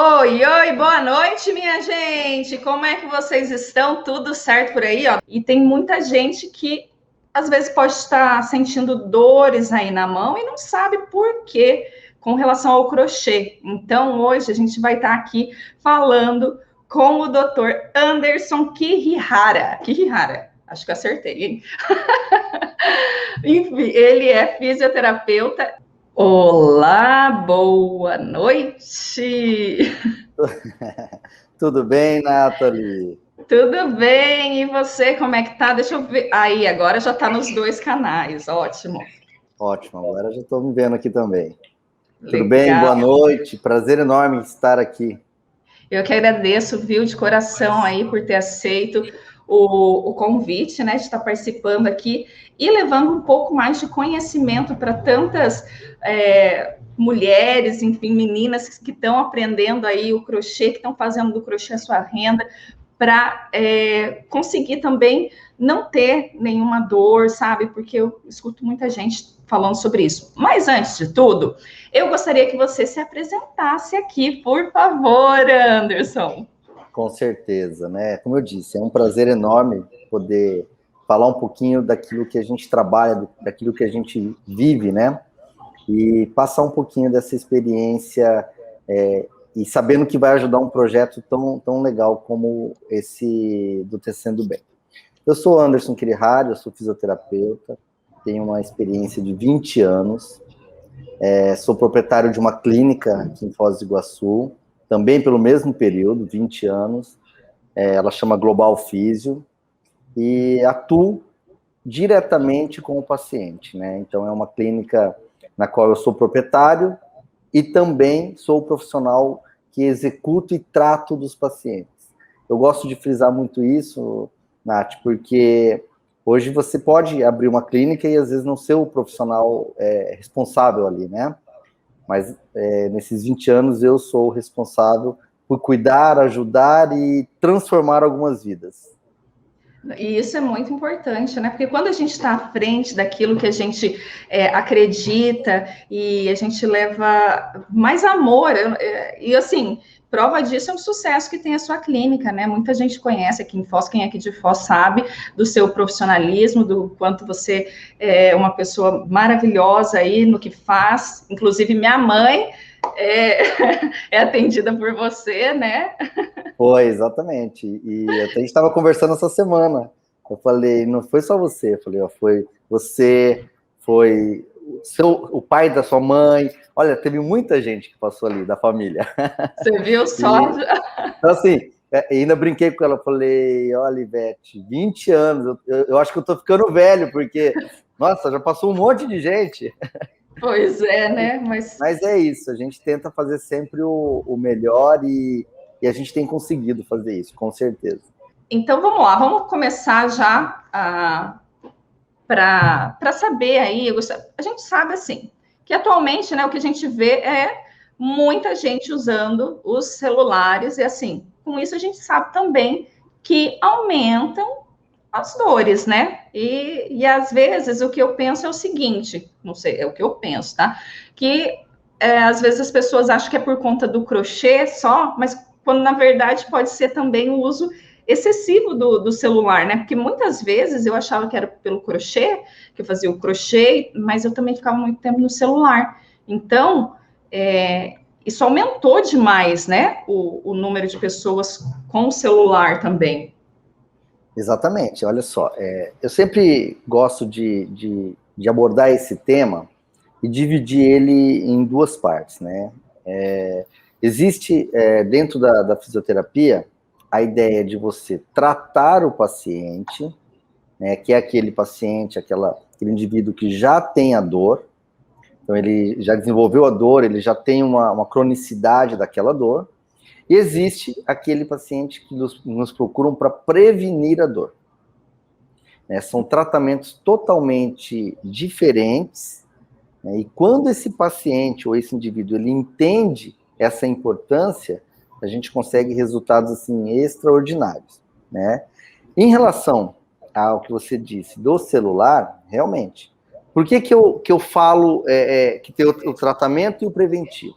Oi, oi, boa noite, minha gente! Como é que vocês estão? Tudo certo por aí, ó? E tem muita gente que às vezes pode estar sentindo dores aí na mão e não sabe por quê com relação ao crochê. Então, hoje a gente vai estar aqui falando com o Dr. Anderson Kihihara. Kihihara, acho que acertei, hein? Enfim, ele é fisioterapeuta. Olá, boa noite! Tudo bem, Nathalie? Tudo bem, e você, como é que tá? Deixa eu ver. Aí, agora já tá nos dois canais, ótimo. Ótimo, agora já estou me vendo aqui também. Tudo bem? Legal. Boa noite, prazer enorme estar aqui. Eu que agradeço, viu, de coração aí por ter aceito o convite, né, de estar participando aqui e levando um pouco mais de conhecimento para tantas mulheres, enfim, meninas que estão aprendendo aí o crochê, que estão fazendo do crochê a sua renda, para conseguir também não ter nenhuma dor, sabe? Porque eu escuto muita gente falando sobre isso. Mas antes de tudo, eu gostaria que você se apresentasse aqui, por favor, Anderson. Com certeza, né? Como eu disse, é um prazer enorme poder falar um pouquinho daquilo que a gente trabalha, daquilo que a gente vive, né? E passar um pouquinho dessa experiência e sabendo que vai ajudar um projeto tão legal como esse do Tecendo Bem. Eu sou Anderson Kirihara, eu sou fisioterapeuta, tenho uma experiência de 20 anos, sou proprietário de uma clínica aqui em Foz do Iguaçu, também pelo mesmo período, 20 anos, ela chama Global Físio, e atuo diretamente com o paciente, né? Então é uma clínica na qual eu sou proprietário e também sou o profissional que executo e trato dos pacientes. Eu gosto de frisar muito isso, Nath, porque hoje você pode abrir uma clínica e às vezes não ser o profissional responsável ali, né? Mas nesses 20 anos eu sou o responsável por cuidar, ajudar e transformar algumas vidas. E isso é muito importante, né? Porque quando a gente está à frente daquilo que a gente acredita e a gente leva mais amor, e assim, prova disso é um sucesso que tem a sua clínica, né? Muita gente conhece aqui em Foz, quem é aqui de Foz sabe do seu profissionalismo, do quanto você é uma pessoa maravilhosa aí no que faz. Inclusive, minha mãe é atendida por você, né? Foi, exatamente. E até a gente estava conversando essa semana. Eu falei, não foi só você. Eu falei, ó, foi você, foi o pai da sua mãe. Olha, teve muita gente que passou ali, da família. Você viu só? Então, assim, ainda brinquei com ela. Falei, olha, Ivete, 20 anos. Eu acho que eu tô ficando velho, porque, nossa, já passou um monte de gente. Pois é, né? Mas é isso, a gente tenta fazer sempre o melhor e a gente tem conseguido fazer isso, com certeza. Então vamos lá, vamos começar já para saber aí. A gente sabe assim que atualmente, né, o que a gente vê é muita gente usando os celulares e assim, com isso a gente sabe também que aumentam as dores, né? E às vezes o que eu penso é o seguinte, não sei, é o que eu penso, tá? Que às vezes as pessoas acham que é por conta do crochê só, mas quando na verdade pode ser também o uso excessivo do celular, né? Porque muitas vezes eu achava que era pelo crochê, que eu fazia o crochê, mas eu também ficava muito tempo no celular. Então, isso aumentou demais, né? O número de pessoas com o celular também. Exatamente, olha só, eu sempre gosto de abordar esse tema e dividir ele em duas partes, né? Existe dentro da fisioterapia a ideia de você tratar o paciente, né, que é aquele paciente, aquele indivíduo que já tem a dor, então ele já desenvolveu a dor, ele já tem uma cronicidade daquela dor, e existe aquele paciente que nos procuram para prevenir a dor. São tratamentos totalmente diferentes, né, e quando esse paciente ou esse indivíduo ele entende essa importância, a gente consegue resultados assim extraordinários, né? Em relação ao que você disse do celular, realmente. Por que eu falo que tem o tratamento e o preventivo?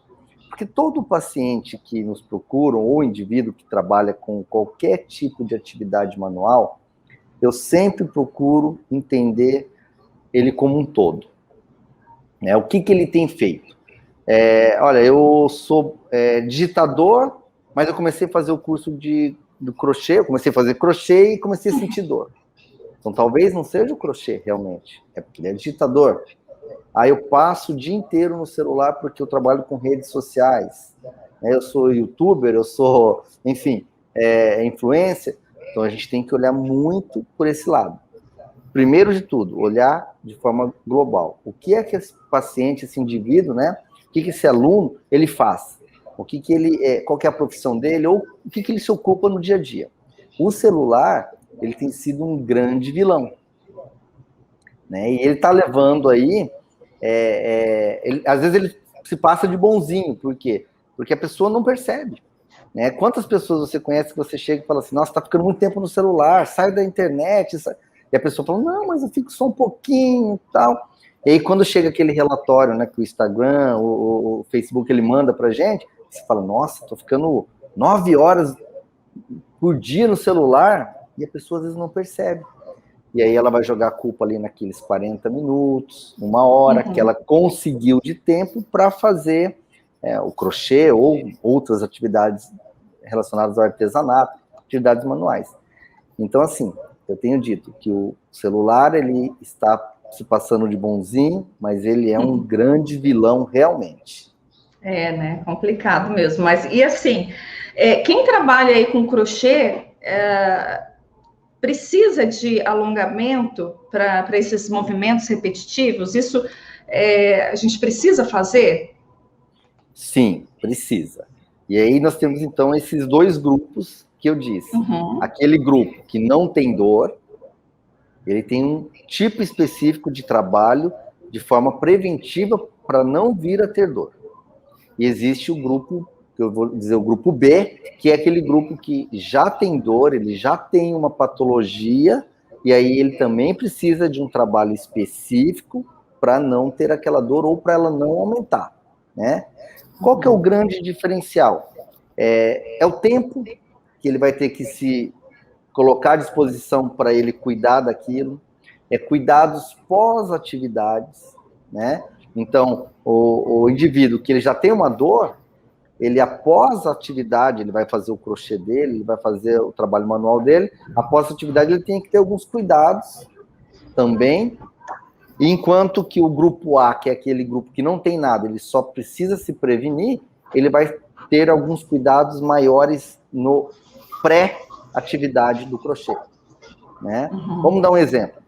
Porque todo paciente que nos procura, ou indivíduo que trabalha com qualquer tipo de atividade manual, eu sempre procuro entender ele como um todo. O que ele tem feito? Olha, eu sou digitador, mas eu comecei a fazer o curso do crochê, eu comecei a fazer crochê e comecei a sentir dor. Então, talvez não seja o crochê, realmente. É porque ele é digitador. Aí eu passo o dia inteiro no celular porque eu trabalho com redes sociais. Eu sou youtuber, eu sou, enfim, influencer. Então, a gente tem que olhar muito por esse lado. Primeiro de tudo, olhar de forma global. O que é que esse paciente, esse indivíduo, né? O que esse aluno, ele faz? Qual que é a profissão dele? Ou o que ele se ocupa no dia a dia? O celular, ele tem sido um grande vilão, né? E ele está levando aí, às vezes ele se passa de bonzinho, por quê? Porque a pessoa não percebe, né? Quantas pessoas você conhece que você chega e fala assim, nossa, está ficando muito tempo no celular, sai da internet, e a pessoa fala, não, mas eu fico só um pouquinho e tal. E aí quando chega aquele relatório, né, que o Instagram, o Facebook, ele manda pra gente, você fala, nossa, tô ficando 9 horas por dia no celular, e a pessoa às vezes não percebe. E aí ela vai jogar a culpa ali naqueles 40 minutos, 1 hora, que ela conseguiu de tempo para fazer o crochê ou outras atividades relacionadas ao artesanato, atividades manuais. Então, assim, eu tenho dito que o celular, ele está se passando de bonzinho, mas ele é um grande vilão realmente. Né? Complicado mesmo. Mas, e assim, quem trabalha aí com crochê precisa de alongamento para esses movimentos repetitivos? Isso a gente precisa fazer? Sim, precisa. E aí nós temos, então, esses 2 grupos que eu disse. Aquele grupo que não tem dor, ele tem um tipo específico de trabalho de forma preventiva para não vir a ter dor. E existe o grupo, que eu vou dizer o grupo B, que é aquele grupo que já tem dor, ele já tem uma patologia, e aí ele também precisa de um trabalho específico para não ter aquela dor ou para ela não aumentar, né? Qual que é o grande diferencial? É o tempo que ele vai ter que se colocar à disposição para ele cuidar daquilo, cuidados pós-atividades, né? Então, o indivíduo que ele já tem uma dor, ele após a atividade, ele vai fazer o crochê dele, ele vai fazer o trabalho manual dele, após a atividade ele tem que ter alguns cuidados também, enquanto que o grupo A, que é aquele grupo que não tem nada, ele só precisa se prevenir, ele vai ter alguns cuidados maiores no pré-atividade do crochê, né? Vamos dar um exemplo.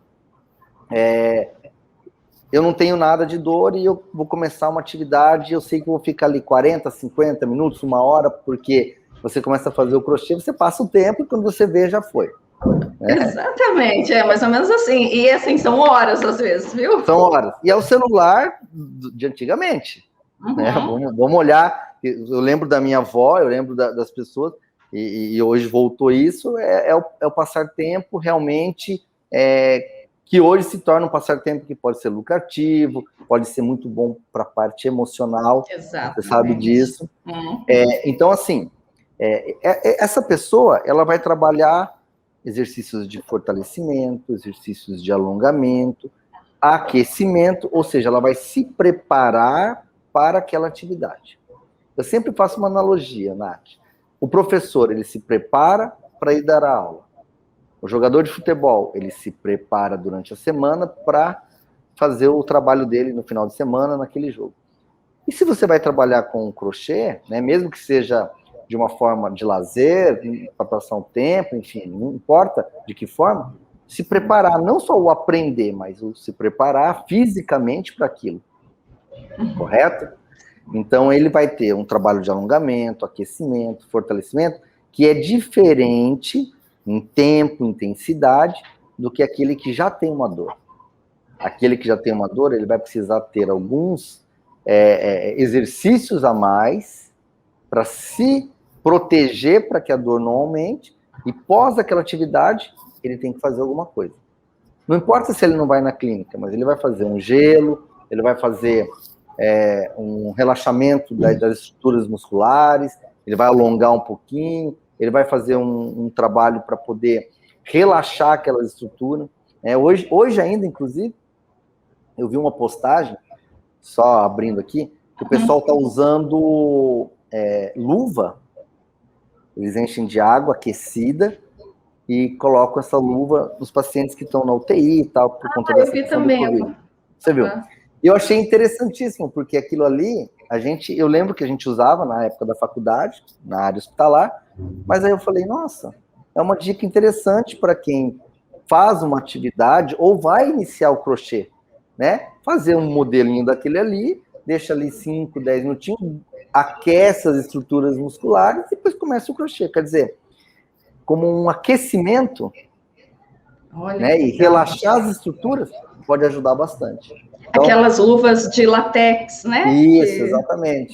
Eu não tenho nada de dor e eu vou começar uma atividade, eu sei que vou ficar ali 40, 50 minutos, 1 hora, porque você começa a fazer o crochê, você passa o tempo e quando você vê, já foi. Exatamente, mais ou menos assim. E assim, são horas às vezes, viu? São horas. E é o celular de antigamente. Né? Vamos olhar, eu lembro da minha avó, eu lembro das pessoas, e hoje voltou isso, é o passar tempo realmente, que hoje se torna um passatempo que pode ser lucrativo, pode ser muito bom para a parte emocional. Exatamente. Você sabe disso. Então, assim, essa pessoa, ela vai trabalhar exercícios de fortalecimento, exercícios de alongamento, aquecimento, ou seja, ela vai se preparar para aquela atividade. Eu sempre faço uma analogia, Nath. O professor, ele se prepara para ir dar a aula. O jogador de futebol, ele se prepara durante a semana para fazer o trabalho dele no final de semana naquele jogo. E se você vai trabalhar com crochê, né, mesmo que seja de uma forma de lazer, para passar um tempo, enfim, não importa de que forma, se preparar, não só o aprender, mas o se preparar fisicamente para aquilo. Correto? Então, ele vai ter um trabalho de alongamento, aquecimento, fortalecimento, que é diferente em tempo, intensidade, do que aquele que já tem uma dor. Aquele que já tem uma dor, ele vai precisar ter alguns exercícios a mais para se proteger para que a dor não aumente, e pós aquela atividade, ele tem que fazer alguma coisa. Não importa se ele não vai na clínica, mas ele vai fazer um gelo, ele vai fazer um relaxamento das estruturas musculares, ele vai alongar um pouquinho, ele vai fazer um trabalho para poder relaxar aquelas estruturas. Hoje ainda, inclusive, eu vi uma postagem, só abrindo aqui, que o pessoal está usando luva, eles enchem de água aquecida e colocam essa luva nos pacientes que estão na UTI e tal, por conta dessa questão do Covid. Você viu? E eu achei interessantíssimo, porque aquilo ali, eu lembro que a gente usava na época da faculdade, na área hospitalar, mas aí eu falei, nossa, é uma dica interessante para quem faz uma atividade ou vai iniciar o crochê, né? Fazer um modelinho daquele ali, deixa ali 5, 10 minutinhos, aquece as estruturas musculares e depois começa o crochê. Quer dizer, como um aquecimento, né? E relaxar as estruturas pode ajudar bastante. Então, aquelas luvas de látex, né? Isso,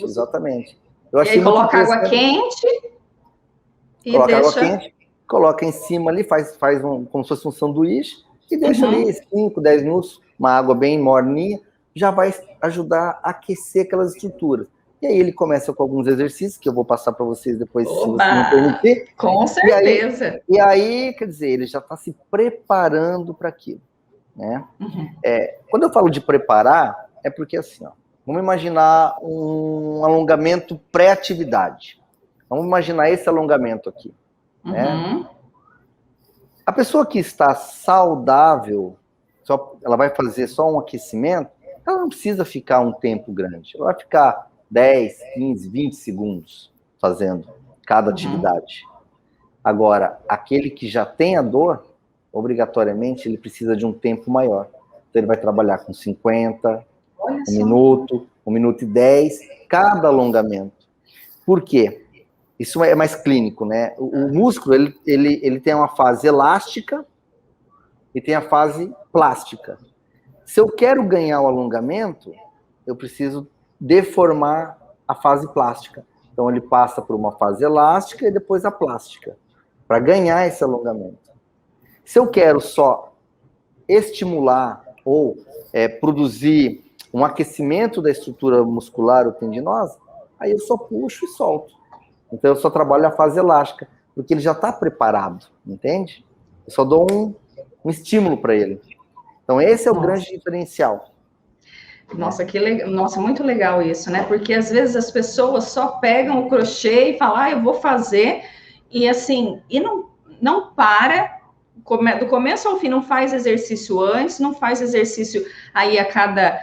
exatamente. Eu achei e aí coloca água quente e coloca água quente, coloca em cima ali, faz como se fosse um sanduíche e deixa ali 5, 10 minutos, uma água bem morninha, já vai ajudar a aquecer aquelas estruturas. E aí ele começa com alguns exercícios que eu vou passar para vocês depois, se você me permitir. Com certeza. E aí, quer dizer, ele já está se preparando para aquilo, né? Quando eu falo de preparar, é porque assim, ó, vamos imaginar um alongamento pré-atividade. Vamos imaginar esse alongamento aqui, né? A pessoa que está saudável, ela vai fazer só um aquecimento, ela não precisa ficar um tempo grande. Ela vai ficar 10, 15, 20 segundos fazendo cada atividade. Agora, aquele que já tem a dor, obrigatoriamente, ele precisa de um tempo maior. Então, ele vai trabalhar com 50, um minuto e 10, cada alongamento. Por quê? Isso é mais clínico, né? O músculo, ele tem uma fase elástica e tem a fase plástica. Se eu quero ganhar o alongamento, eu preciso deformar a fase plástica. Então, ele passa por uma fase elástica e depois a plástica, para ganhar esse alongamento. Se eu quero só estimular ou produzir um aquecimento da estrutura muscular ou tendinosa, aí eu só puxo e solto. Então, eu só trabalho a fase elástica, porque ele já está preparado, entende? Eu só dou um estímulo para ele. Então, esse é o grande diferencial. Nossa, que legal. Nossa, muito legal isso, né? Porque às vezes as pessoas só pegam o crochê e falam, eu vou fazer, e assim, e não para, do começo ao fim, não faz exercício antes, não faz exercício aí a cada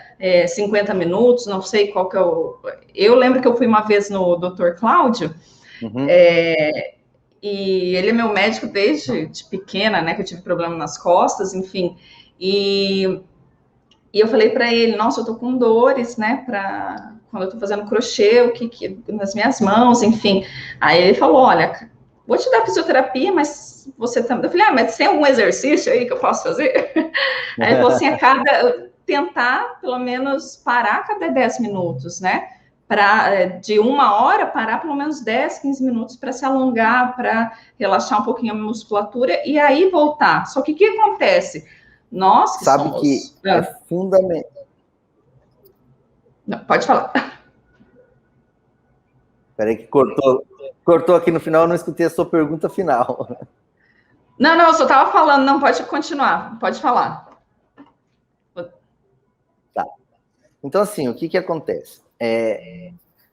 50 minutos, não sei qual que é o... Eu lembro que eu fui uma vez no Dr. Cláudio, e ele é meu médico desde pequena, né? Que eu tive problema nas costas, enfim, E eu falei para ele, nossa, eu tô com dores, né, quando eu tô fazendo crochê, nas minhas mãos, enfim. Aí ele falou, olha, vou te dar fisioterapia, mas você também... Eu falei, mas tem algum exercício aí que eu posso fazer? Aí ele falou assim, tentar, pelo menos, parar a cada 10 minutos, né? De 1 hora, parar pelo menos 10, 15 minutos para se alongar, para relaxar um pouquinho a musculatura e aí voltar. Só que o que acontece? Nós que sabe somos... que é fundamental. Não, pode falar. Peraí que cortou aqui no final, eu não escutei a sua pergunta final. Não, eu só estava falando, não, pode continuar, pode falar. Tá. Então, assim, o que acontece?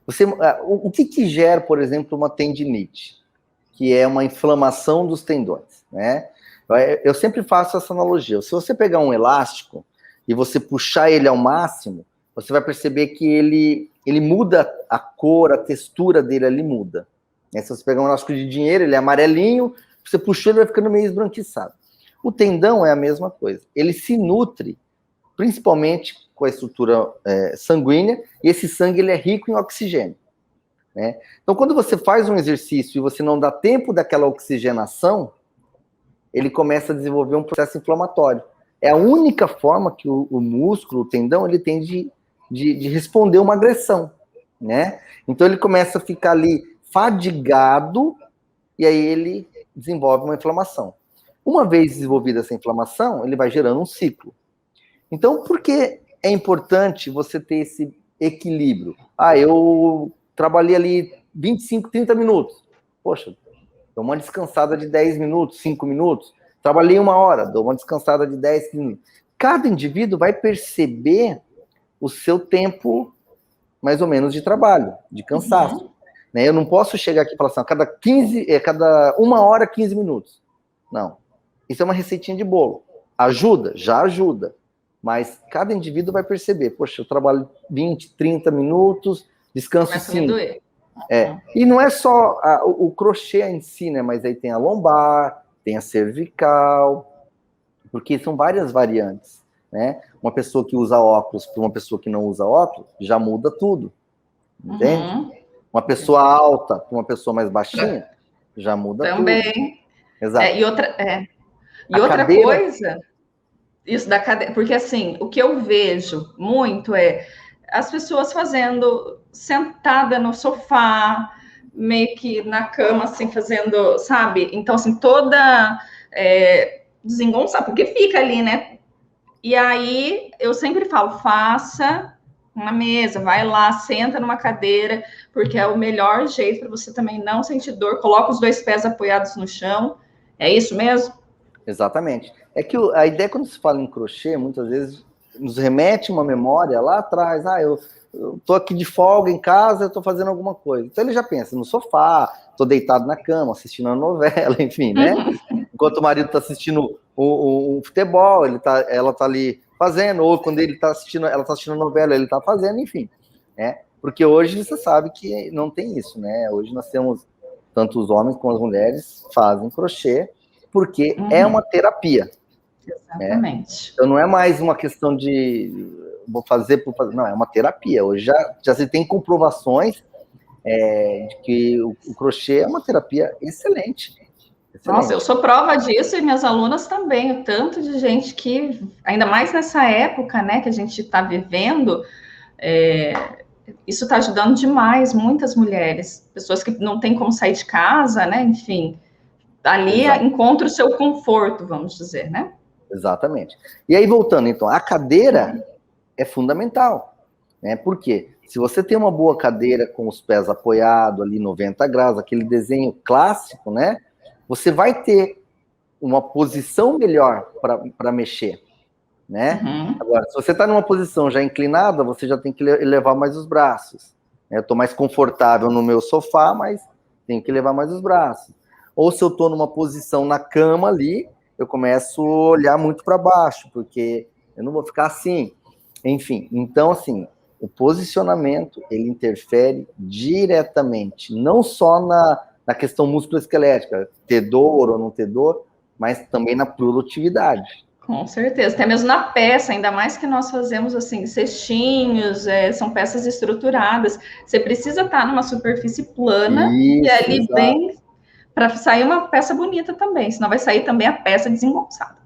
O que gera, por exemplo, uma tendinite? Que é uma inflamação dos tendões, né? Eu sempre faço essa analogia. Se você pegar um elástico e você puxar ele ao máximo, você vai perceber que ele muda a cor, a textura dele ali muda. Se você pegar um elástico de dinheiro, ele é amarelinho, você puxou, ele vai ficando meio esbranquiçado. O tendão é a mesma coisa. Ele se nutre, principalmente com a estrutura sanguínea, e esse sangue ele é rico em oxigênio, né? Então, quando você faz um exercício e você não dá tempo daquela oxigenação, ele começa a desenvolver um processo inflamatório. É a única forma que o músculo, o tendão, ele tem de responder uma agressão, né? Então, ele começa a ficar ali fadigado e aí ele desenvolve uma inflamação. Uma vez desenvolvida essa inflamação, ele vai gerando um ciclo. Então, por que é importante você ter equilíbrio. Ah, eu trabalhei ali 25, 30 minutos. Poxa, dou uma descansada de 10 minutos, 5 minutos. Trabalhei 1 hora, dou uma descansada de 10 minutos. Cada indivíduo vai perceber o seu tempo, mais ou menos, de trabalho, de cansaço. Né? Eu não posso chegar aqui e falar assim, cada 1 hora, 15 minutos. Não. Isso é uma receitinha de bolo. Ajuda? Já ajuda. Mas cada indivíduo vai perceber, poxa, eu trabalho 20, 30 minutos, descanso 5. E não é só o crochê em si, né? Mas aí tem a lombar, tem a cervical, porque são várias variantes, né? Uma pessoa que usa óculos para uma pessoa que não usa óculos, já muda tudo, entende? Uma pessoa alta para uma pessoa mais baixinha, já muda também. Tudo. Exato. E outra coisa, isso da cadeira, porque assim, o que eu vejo muito é as pessoas fazendo sentada no sofá, meio que na cama, assim, fazendo, sabe? Então, assim, toda desengonçada, porque fica ali, né? E aí, eu sempre falo, faça uma mesa, vai lá, senta numa cadeira, porque é o melhor jeito para você também não sentir dor. Coloca os 2 pés apoiados no chão. É isso mesmo? Exatamente. É que a ideia, quando se fala em crochê, muitas vezes nos remete uma memória lá atrás. Eu tô aqui de folga em casa, eu tô fazendo alguma coisa. Então ele já pensa no sofá, tô deitado na cama, assistindo a novela, enfim, né? Enquanto o marido tá assistindo o futebol, ela tá ali fazendo, ou quando ela tá assistindo a novela, ele tá fazendo, enfim, né? Porque hoje você sabe que não tem isso, né? Hoje nós temos tanto os homens como as mulheres fazem crochê, porque é uma terapia. Exatamente. Né? Então não é mais uma questão de vou fazer por fazer, não, é uma terapia. Hoje já se tem comprovações de que o crochê é uma terapia excelente. Nossa, eu sou prova disso e minhas alunas também. O tanto de gente que, ainda mais nessa época, né, que a gente está vivendo, isso está ajudando demais muitas mulheres, pessoas que não têm como sair de casa, né, enfim, ali encontra o seu conforto, vamos dizer, né? Exatamente. E aí, voltando, então, a cadeira é fundamental, né? Por quê? Se você tem uma boa cadeira com os pés apoiados ali 90 graus, aquele desenho clássico, né? Você vai ter uma posição melhor para mexer, né? Agora, se você está numa posição já inclinada, você já tem que elevar mais os braços. Né? Eu estou mais confortável no meu sofá, mas tenho que elevar mais os braços. Ou se eu estou numa posição na cama ali, eu começo a olhar muito para baixo, porque eu não vou ficar assim. Enfim, então, assim, o posicionamento, ele interfere diretamente, não só na questão musculoesquelética, ter dor ou não ter dor, mas também na produtividade. Com certeza, até mesmo na peça, ainda mais que nós fazemos, assim, cestinhos, são peças estruturadas, você precisa estar numa superfície plana, e ali exato. Bem, para sair uma peça bonita também, senão vai sair também a peça desengonçada.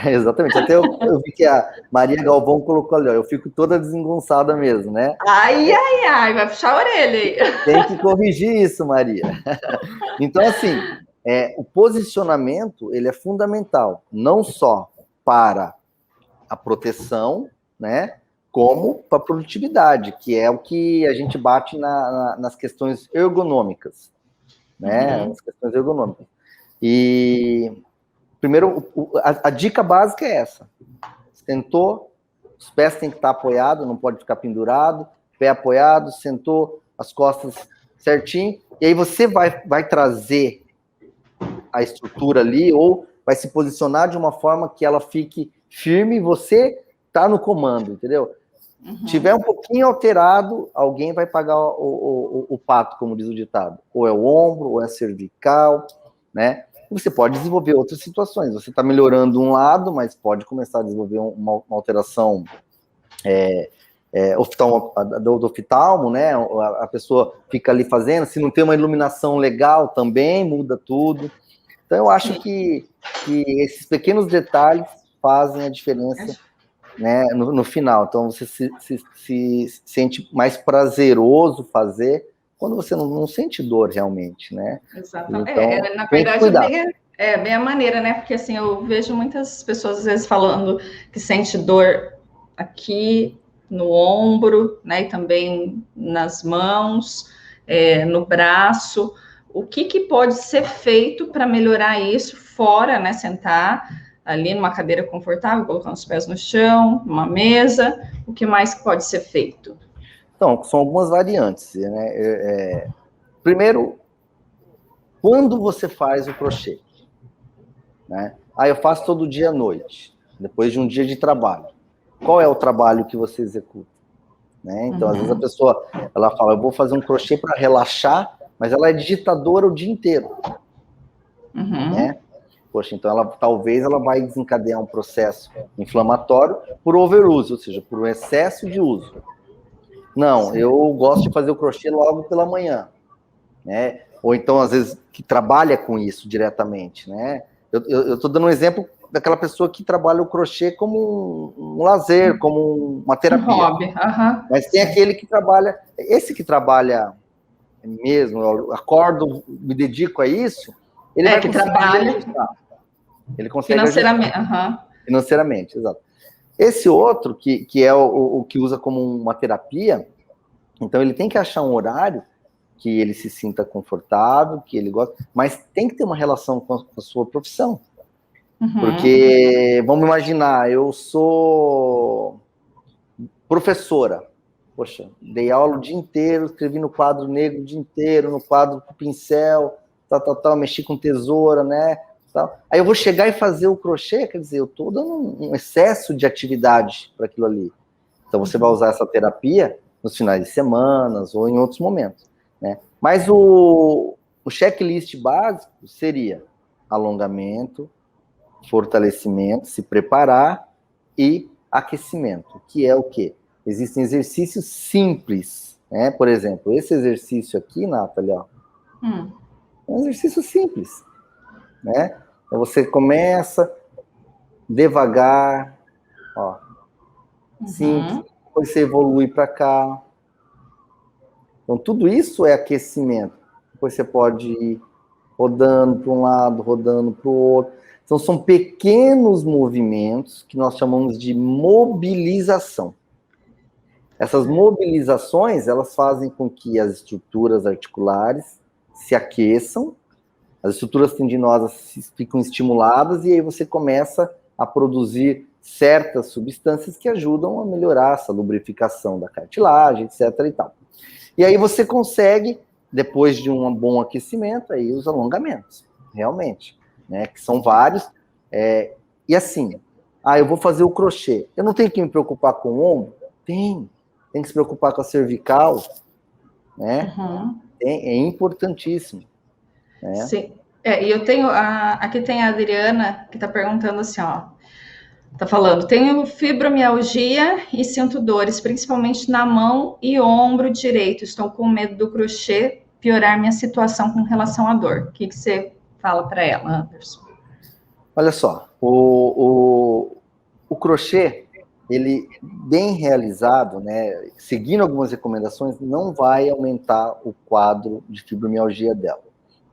Exatamente, até eu vi que a Maria Galvão colocou ali, eu fico toda desengonçada mesmo, né? Ai, vai puxar a orelha aí. Tem que corrigir isso, Maria. Então, assim, o posicionamento, ele é fundamental, não só para a proteção, né, como para a produtividade, que é o que a gente bate nas questões ergonômicas, né, nas questões ergonômicas. E, primeiro, a dica básica é essa. Sentou, os pés têm que estar apoiados, não pode ficar pendurado, pé apoiado, sentou, as costas certinho, e aí você vai trazer a estrutura ali, ou vai se posicionar de uma forma que ela fique firme e você tá no comando, entendeu? Tiver um pouquinho alterado, alguém vai pagar o pato, como diz o ditado. Ou é o ombro, ou é a cervical, né? E você pode desenvolver outras situações. Você está melhorando um lado, mas pode começar a desenvolver uma alteração do oftalmo, né? A pessoa fica ali fazendo, se não tem uma iluminação legal, também muda tudo. Então, eu acho que esses pequenos detalhes fazem a diferença, né, no final. Então, você se sente mais prazeroso fazer quando você não sente dor realmente, né? Exatamente. Então, na verdade, é bem a maneira, né? Porque, assim, eu vejo muitas pessoas, às vezes, falando que sente dor aqui no ombro, né, e também nas mãos, no braço. O que pode ser feito para melhorar isso fora, né, sentar ali numa cadeira confortável, colocando os pés no chão, numa mesa, o que mais pode ser feito? Então, são algumas variantes, né? Primeiro, quando você faz o crochê, né? Eu faço todo dia à noite, depois de um dia de trabalho. Qual é o trabalho que você executa? Né? Então, às vezes a pessoa, ela fala, eu vou fazer um crochê para relaxar, mas ela é digitadora o dia inteiro. Né? Poxa, então talvez ela vai desencadear um processo inflamatório por overuse, ou seja, por um excesso de uso. Não, eu gosto de fazer o crochê logo pela manhã, né? Ou então, às vezes, que trabalha com isso diretamente, né? Eu estou dando um exemplo daquela pessoa que trabalha o crochê como um lazer, como uma terapia. Um hobby, Mas tem aquele que trabalha, esse que trabalha mesmo, eu acordo, me dedico a isso, ele vai que conseguir trabalha ajustar. Ele consegue financeiramente. Financeiramente, exato. Esse outro, que é o que usa como uma terapia, então ele tem que achar um horário que ele se sinta confortável, que ele gosta, mas tem que ter uma relação com a sua profissão. Porque, vamos imaginar, eu sou professora. Poxa, dei aula o dia inteiro, escrevi no quadro negro o dia inteiro, no quadro com pincel, mexi com tesoura, né? Tal. Aí eu vou chegar e fazer o crochê, quer dizer, eu estou dando um excesso de atividade para aquilo ali. Então você vai usar essa terapia nos finais de semana ou em outros momentos, né? Mas o checklist básico seria alongamento, fortalecimento, se preparar e aquecimento, que é o quê? Existem exercícios simples, né? Por exemplo, esse exercício aqui, Nathalie, ó, é um exercício simples, né? Então você começa devagar, ó, simples, depois você evolui para cá. Então tudo isso é aquecimento. Depois você pode ir rodando para um lado, rodando para o outro. Então são pequenos movimentos que nós chamamos de mobilização. Essas mobilizações, elas fazem com que as estruturas articulares se aqueçam, as estruturas tendinosas ficam estimuladas e aí você começa a produzir certas substâncias que ajudam a melhorar essa lubrificação da cartilagem, etc. e tal. E aí você consegue, depois de um bom aquecimento, aí os alongamentos, realmente, né? Que são vários. E assim, eu vou fazer o crochê. Eu não tenho que me preocupar com o ombro? Tem que se preocupar com a cervical, né? É importantíssimo. Né? Sim. E eu tenho, aqui tem a Adriana, que está perguntando assim, ó, tá falando, tenho fibromialgia e sinto dores, principalmente na mão e ombro direito, estou com medo do crochê piorar minha situação com relação à dor. O que você fala para ela, Anderson? Olha só, o crochê, ele bem realizado, né, seguindo algumas recomendações, não vai aumentar o quadro de fibromialgia dela,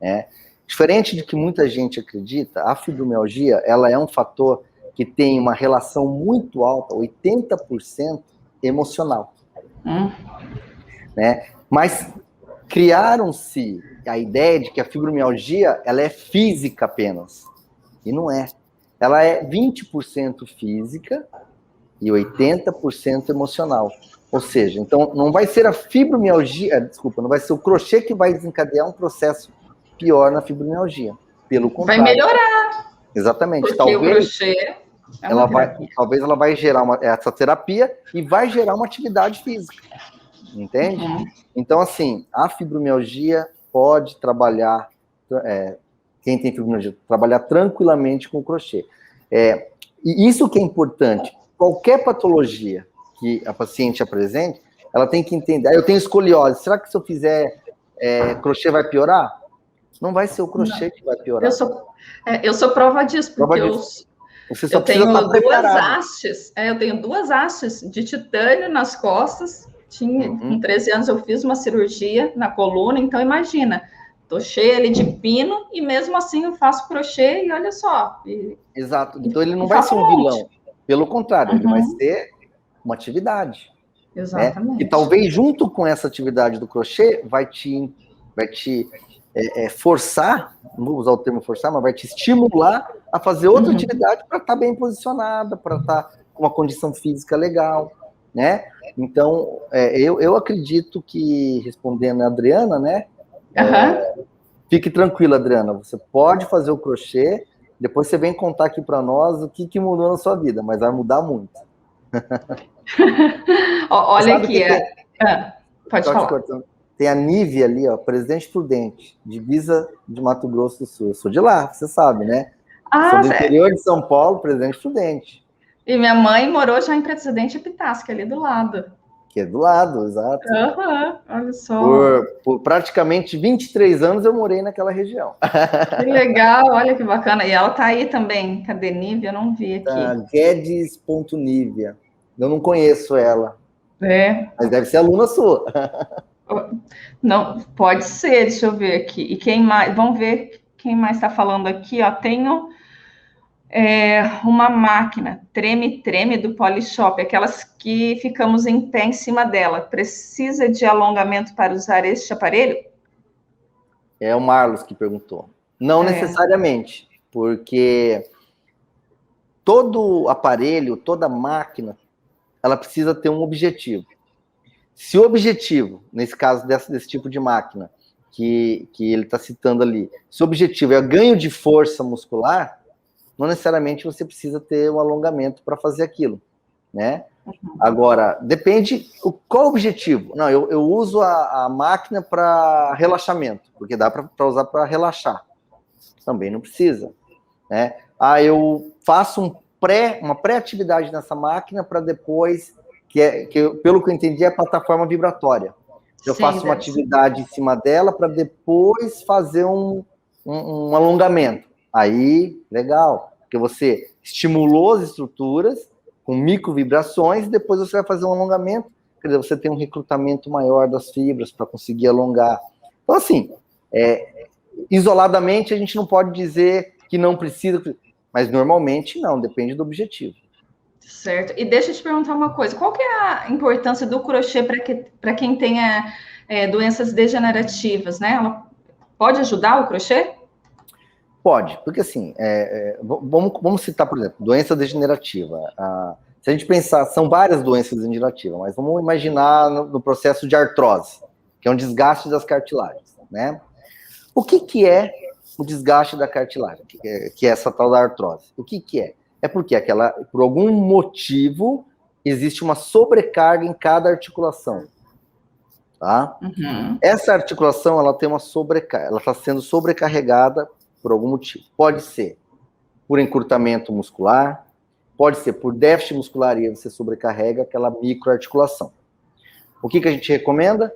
né? Diferente de que muita gente acredita, a fibromialgia, ela é um fator que tem uma relação muito alta, 80% emocional, né? Mas criaram-se a ideia de que a fibromialgia, ela é física apenas, e não é. Ela é 20% física e 80% emocional. Ou seja, então não vai ser a fibromialgia, não vai ser o crochê que vai desencadear um processo pior na fibromialgia. Pelo contrário. Vai melhorar. Exatamente. Porque talvez o crochê talvez ela vai gerar essa terapia e vai gerar uma atividade física. Entende? Então, assim, a fibromialgia pode trabalhar, quem tem fibromialgia, trabalhar tranquilamente com o crochê. E isso que é importante. Qualquer patologia que a paciente apresente, ela tem que entender. Eu tenho escoliose, será que se eu fizer crochê vai piorar? Não vai ser o crochê que vai piorar. Eu sou prova disso, porque você só precisa estar preparado. Eu tenho duas hastes de titânio nas costas. Com 13 anos eu fiz uma cirurgia na coluna, então imagina, tô cheia ali de pino e mesmo assim eu faço crochê e olha só. Exato, então ele não vai ser um vilão. Pelo contrário, ele vai ser uma atividade. Exatamente. E talvez junto com essa atividade do crochê vai te forçar, não vou usar o termo forçar, mas vai te estimular a fazer outra atividade para estar bem posicionada, para estar com uma condição física legal, né? Então, eu acredito que, respondendo a Adriana, né? Fique tranquila, Adriana, você pode fazer o crochê, depois você vem contar aqui para nós o que mudou na sua vida, mas vai mudar muito. Olha aqui, pode Só te falar. cortando. Tem a Nívia ali, ó, Presidente Prudente, divisa de Mato Grosso do Sul. Eu sou de lá, você sabe, né? Sou do interior de São Paulo, Presidente Prudente. E minha mãe morou já em Presidente Epitácio, ali do lado. Que é do lado, exato. Olha só. Por praticamente 23 anos eu morei naquela região. Que legal, olha que bacana. E ela tá aí também. Cadê Nívia? Eu não vi aqui. Guedes.Nívia. Eu não conheço ela. Mas deve ser aluna sua. Não, pode ser, deixa eu ver aqui. E quem mais? Vamos ver quem mais está falando aqui, ó. Tenho uma máquina treme-treme do Polishop, aquelas que ficamos em pé em cima dela. Precisa de alongamento para usar este aparelho? É o Marlos que perguntou. Não necessariamente, porque todo aparelho, toda máquina, ela precisa ter um objetivo. Se o objetivo, nesse caso desse tipo de máquina, que ele está citando ali, se o objetivo é ganho de força muscular, não necessariamente você precisa ter um alongamento para fazer aquilo, né? Agora, depende qual o objetivo. Não, eu uso a máquina para relaxamento, porque dá para usar para relaxar. Também não precisa, né? Eu faço uma pré-atividade nessa máquina para depois, pelo que eu entendi, é a plataforma vibratória. Eu faço uma atividade em cima dela para depois fazer um alongamento. Aí, legal, porque você estimulou as estruturas com micro vibrações e depois você vai fazer um alongamento, quer dizer, você tem um recrutamento maior das fibras para conseguir alongar. Então, assim, isoladamente a gente não pode dizer que não precisa, mas normalmente não, depende do objetivo. Certo. E deixa eu te perguntar uma coisa, qual que é a importância do crochê para quem tenha doenças degenerativas, né? Ela pode ajudar o crochê? Pode, porque assim, vamos citar, por exemplo, doença degenerativa. Se a gente pensar, são várias doenças degenerativas, mas vamos imaginar no processo de artrose, que é um desgaste das cartilagens, né? O que é o desgaste da cartilagem, que é essa tal da artrose? O que é? É porque por algum motivo, existe uma sobrecarga em cada articulação, tá? Essa articulação, ela tem uma sobrecarga, ela está sendo sobrecarregada por algum motivo. Pode ser por encurtamento muscular, pode ser por déficit muscular e você sobrecarrega aquela microarticulação. O que a gente recomenda?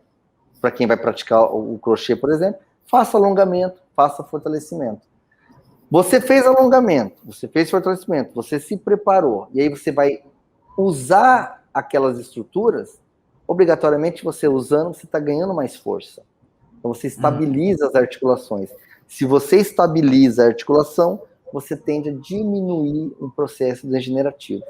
Para quem vai praticar o crochê, por exemplo, faça alongamento, faça fortalecimento. Você fez alongamento, você fez fortalecimento, você se preparou, e aí você vai usar aquelas estruturas, obrigatoriamente você usando, você está ganhando mais força. Então você estabiliza as articulações. Se você estabiliza a articulação, você tende a diminuir o processo degenerativo.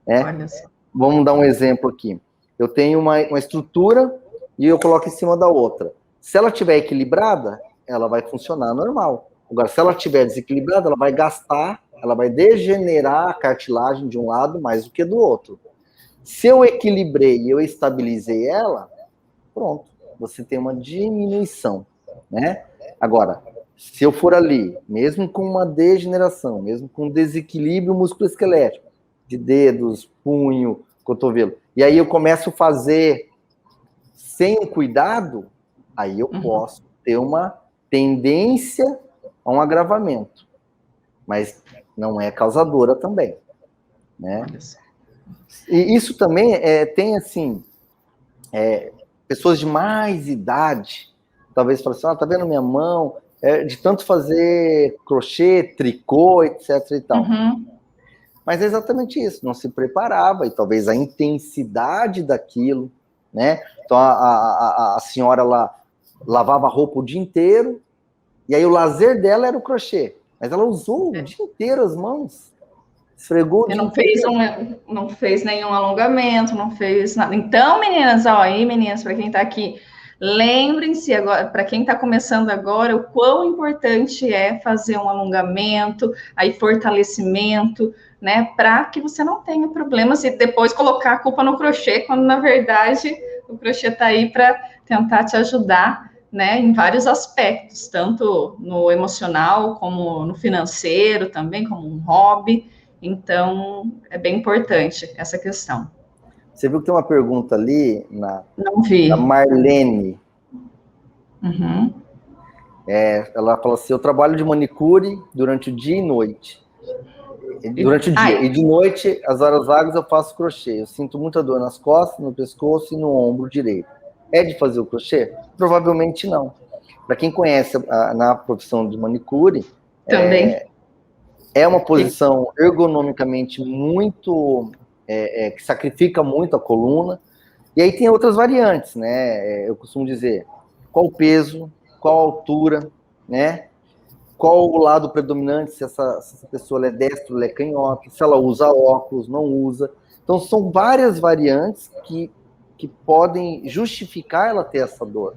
Né? Vamos dar um exemplo aqui. Eu tenho uma estrutura e eu coloco em cima da outra. Se ela estiver equilibrada, ela vai funcionar normal. Agora, se ela estiver desequilibrada, ela vai gastar, ela vai degenerar a cartilagem de um lado mais do que do outro. Se eu equilibrei e eu estabilizei ela, pronto, você tem uma diminuição, né? Agora, se eu for ali, mesmo com uma degeneração, mesmo com desequilíbrio musculoesquelético, de dedos, punho, cotovelo, e aí eu começo a fazer sem o cuidado, aí eu posso ter uma tendência a um agravamento, mas não é causadora também, né? E isso também tem, assim, pessoas de mais idade, talvez falem assim, tá vendo minha mão, de tanto fazer crochê, tricô, etc e tal. Mas é exatamente isso, não se preparava, e talvez a intensidade daquilo, né? Então, a senhora lá lavava a roupa o dia inteiro, e aí o lazer dela era o crochê, mas ela usou o dia inteiro as mãos, esfregou o E dia não fez nenhum alongamento, não fez nada. Então, meninas, ó, aí, meninas, para quem está aqui, lembrem-se agora, para quem está começando agora, o quão importante é fazer um alongamento, aí fortalecimento, né, para que você não tenha problemas e depois colocar a culpa no crochê, quando na verdade o crochê está aí para tentar te ajudar, né, em vários aspectos, tanto no emocional como no financeiro também, como um hobby. Então, é bem importante essa questão. Você viu que tem uma pergunta ali Não vi. da Marlene. Uhum. Ela fala assim: eu trabalho de manicure durante o dia e noite. Durante o dia. E de noite, as horas vagas, eu faço crochê. Eu sinto muita dor nas costas, no pescoço e no ombro direito. É de fazer o crochê? Provavelmente não. Para quem conhece na profissão de manicure, Também. é uma posição ergonomicamente muito... que sacrifica muito a coluna. E aí tem outras variantes, né? Eu costumo dizer qual o peso, qual a altura, né? Qual o lado predominante, se essa pessoa é destra ou é canhota, se ela usa óculos, não usa. Então, são várias variantes que podem justificar ela ter essa dor.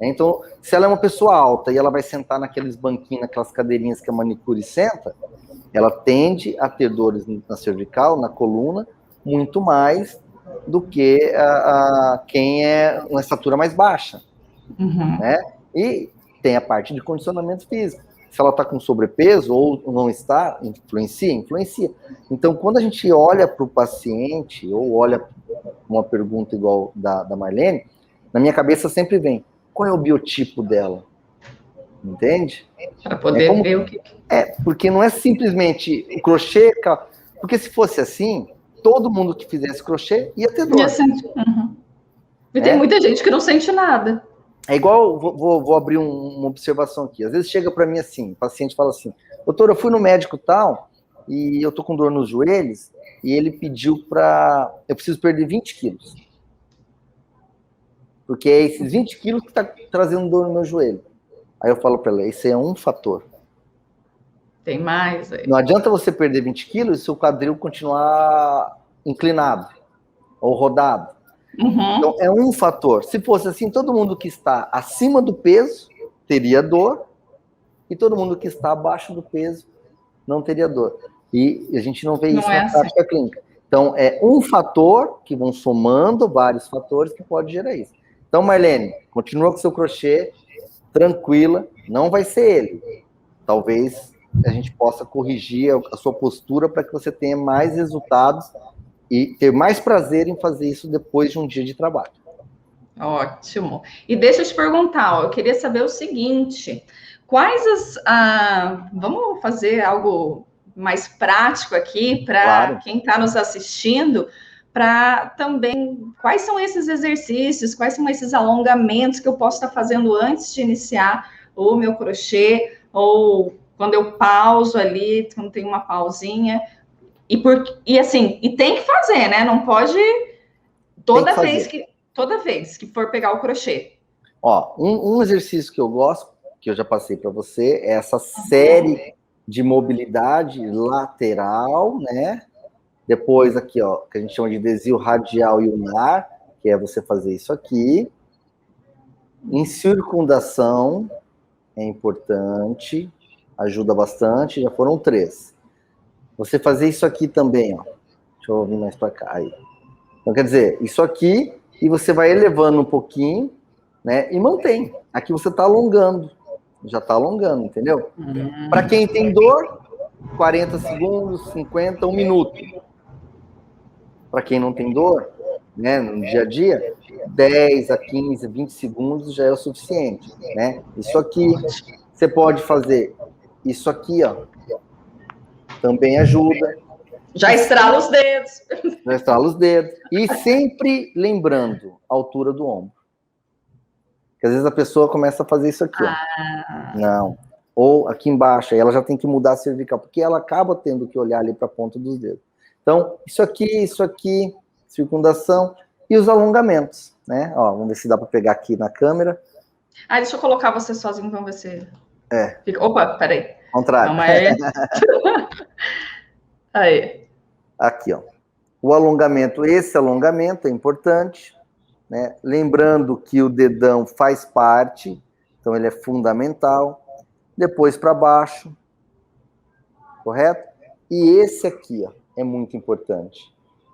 Então, se ela é uma pessoa alta e ela vai sentar naqueles banquinhos, naquelas cadeirinhas que a manicure senta, ela tende a ter dores na cervical, na coluna, muito mais do que quem é uma estatura mais baixa. Uhum. Né? E tem a parte de condicionamento físico. Se ela está com sobrepeso ou não está, influencia? Influencia. Então, quando a gente olha para o paciente, ou olha uma pergunta igual da Marlene, na minha cabeça sempre vem, qual é o biotipo dela? Entende? Para poder ver o que... Porque não é simplesmente o crochê, porque se fosse assim, todo mundo que fizesse crochê ia ter dor. Uhum. E tem muita gente que não sente nada. É igual, vou abrir uma observação aqui. Às vezes chega para mim assim, o paciente fala assim, doutor, eu fui no médico tal, e eu tô com dor nos joelhos, e ele pediu eu preciso perder 20 quilos. Porque é esses 20 quilos que tá trazendo dor no meu joelho. Aí eu falo para ela, esse é um fator. Tem mais aí. Não adianta você perder 20 quilos e seu quadril continuar inclinado ou rodado. Uhum. Então, é um fator. Se fosse assim, todo mundo que está acima do peso teria dor, e todo mundo que está abaixo do peso não teria dor. E a gente não vê isso na prática clínica. Então, é um fator que vão somando vários fatores que pode gerar isso. Então, Marlene, continua com seu crochê, tranquila, não vai ser ele. Talvez a gente possa corrigir a sua postura para que você tenha mais resultados e ter mais prazer em fazer isso depois de um dia de trabalho. Ótimo. E deixa eu te perguntar, ó, eu queria saber o seguinte, quais vamos fazer algo mais prático aqui para quem está nos assistindo, para também, quais são esses exercícios, quais são esses alongamentos que eu posso estar fazendo antes de iniciar o meu crochê, ou quando eu pauso ali, quando tem uma pausinha, e assim, e tem que fazer, né? Não pode toda vez que for pegar o crochê. Ó, um exercício que eu gosto, que eu já passei para você, é essa série de mobilidade lateral, né? Depois aqui, ó, que a gente chama de desvio radial e ulnar, que é você fazer isso aqui. Em circundação, é importante, ajuda bastante, já foram 3. Você fazer isso aqui também, ó. Deixa eu vir mais para cá, aí. Então, quer dizer, isso aqui, e você vai elevando um pouquinho, né? E mantém. Aqui você está alongando. Já está alongando, entendeu? Para quem tem dor, 40 segundos, 50, 1 minuto. Para quem não tem dor, né, no dia a dia, 10 a 15, 20 segundos já é o suficiente, né? Isso aqui, você pode fazer isso aqui, ó. Também ajuda. Já estrala os dedos. Já estrala os dedos. E sempre lembrando a altura do ombro. Porque às vezes a pessoa começa a fazer isso aqui, ó. Não. Ou aqui embaixo, aí ela já tem que mudar a cervical, porque ela acaba tendo que olhar ali para a ponta dos dedos. Então, isso aqui, circundação e os alongamentos, né? Ó, vamos ver se dá para pegar aqui na câmera. Deixa eu colocar você sozinho, vamos ver se... Opa, peraí. Contrário. Calma aí. Aí. Aqui, ó. O alongamento, esse alongamento é importante, né? Lembrando que o dedão faz parte, então ele é fundamental. Depois para baixo, correto? E esse aqui, ó, é muito importante,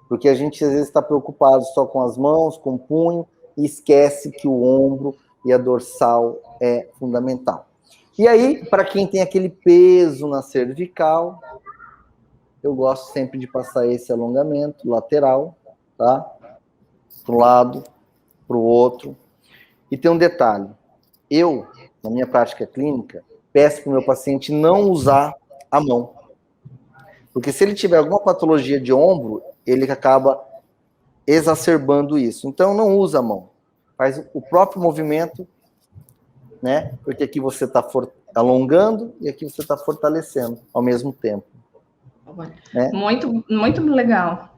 porque a gente às vezes está preocupado só com as mãos, com o punho, e esquece que o ombro e a dorsal é fundamental. E aí, para quem tem aquele peso na cervical, eu gosto sempre de passar esse alongamento lateral, tá? Para um lado, para o outro. E tem um detalhe. Eu, na minha prática clínica, peço para o meu paciente não usar a mão. Porque se ele tiver alguma patologia de ombro, ele acaba exacerbando isso. Então, não usa a mão. Faz o próprio movimento, né? Porque aqui você está alongando e aqui você está fortalecendo ao mesmo tempo. Né? Muito, muito legal.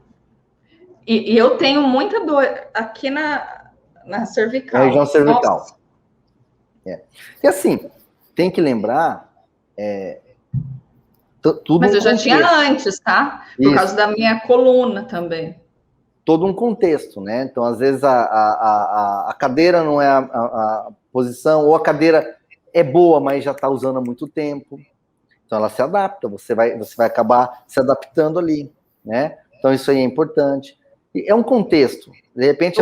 E eu tenho muita dor aqui na cervical. Na região cervical. E assim, tem que lembrar... tudo Mas eu já tinha antes, tá? Por causa da minha coluna também. Todo um contexto, né? Então, às vezes, a cadeira não é a posição, ou a cadeira é boa, mas já está usando há muito tempo. Então, ela se adapta, você vai acabar se adaptando ali, né? Então, isso aí é importante. E é um contexto. De repente,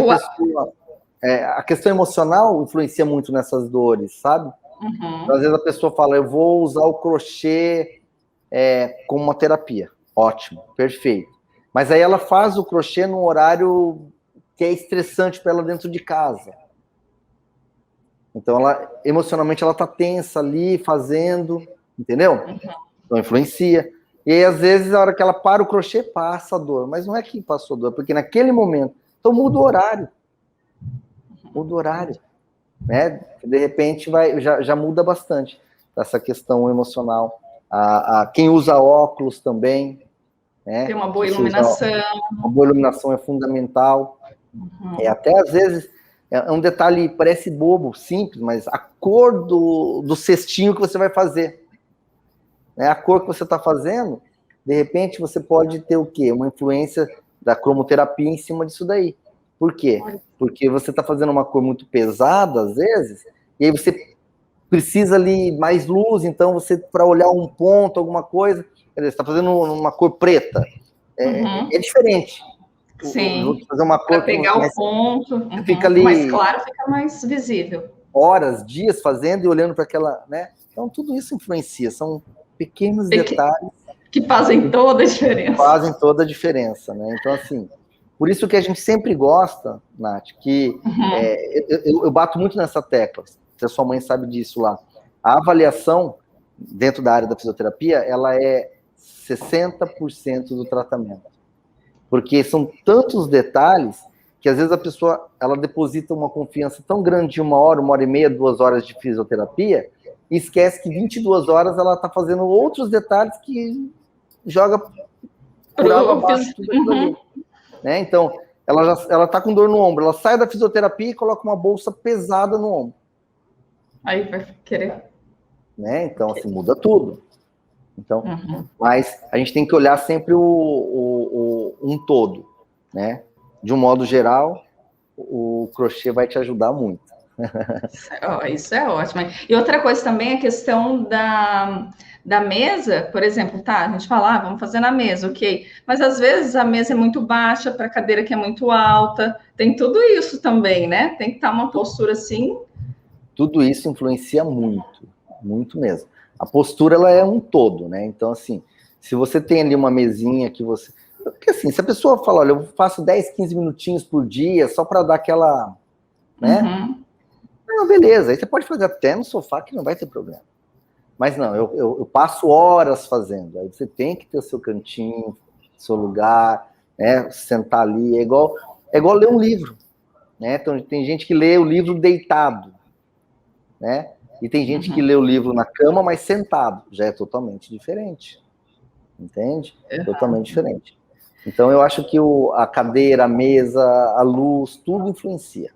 a questão emocional influencia muito nessas dores, sabe? Uhum. Então, às vezes, a pessoa fala, eu vou usar o crochê como uma terapia. Ótimo, perfeito. Mas aí ela faz o crochê num horário que é estressante para ela dentro de casa. Então, emocionalmente, ela está tensa ali, fazendo, entendeu? Uhum. Então, influencia. E aí, às vezes, a hora que ela para o crochê, passa a dor. Mas não é que passou dor, porque naquele momento, então muda o horário. Muda o horário. Né? De repente, já muda bastante essa questão emocional. Quem usa óculos também, né? Tem uma boa iluminação. Uma boa iluminação é fundamental. Uhum. Até às vezes, é um detalhe, parece bobo, simples, mas a cor do cestinho que você vai fazer. Né? A cor que você está fazendo, de repente você pode ter o quê? Uma influência da cromoterapia em cima disso daí. Por quê? Porque você está fazendo uma cor muito pesada, às vezes, e aí você precisa ali mais luz, então você, para olhar um ponto, alguma coisa, você está fazendo uma cor preta. É diferente. Sim. Fazer uma cor para pegar o ponto. Fica ali mais claro, fica mais visível. Horas, dias fazendo e olhando para aquela, né? Então tudo isso influencia. São pequenos detalhes que fazem toda a diferença. Fazem toda a diferença, né? Então assim, por isso que a gente sempre gosta, Nath, que eu bato muito nessa tecla. Se a sua mãe sabe disso lá. A avaliação dentro da área da fisioterapia, ela é 60% do tratamento. Porque são tantos detalhes que às vezes a pessoa ela deposita uma confiança tão grande de 1 hora, 1h30, 2 horas de fisioterapia e esquece que 22 horas ela está fazendo outros detalhes que joga por água abaixo tudo aquilo ali. Né? Então, ela está com dor no ombro, ela sai da fisioterapia e coloca uma bolsa pesada no ombro. Aí vai querer. Né? Então, assim, muda tudo. Então, mas a gente tem que olhar sempre um todo, né? De um modo geral, o crochê vai te ajudar muito. Isso é ótimo. E outra coisa também é a questão da mesa, por exemplo, tá? A gente fala, vamos fazer na mesa, ok. Mas às vezes a mesa é muito baixa para a cadeira que é muito alta. Tem tudo isso também, né? Tem que estar uma postura assim. Tudo isso influencia muito, muito mesmo. A postura, ela é um todo, né? Então, assim, se você tem ali uma mesinha que você... Porque, assim, se a pessoa fala, olha, eu faço 10, 15 minutinhos por dia só para dar aquela... né? Não, beleza. Aí você pode fazer até no sofá que não vai ter problema. Mas não, eu passo horas fazendo. Aí você tem que ter o seu cantinho, seu lugar, né? Sentar ali. É igual ler um livro, né? Então, tem gente que lê o livro deitado, né? E tem gente que lê o livro na cama, mas sentado. Já é totalmente diferente. Entende? Totalmente diferente. Então, eu acho que a cadeira, a mesa, a luz, tudo influencia.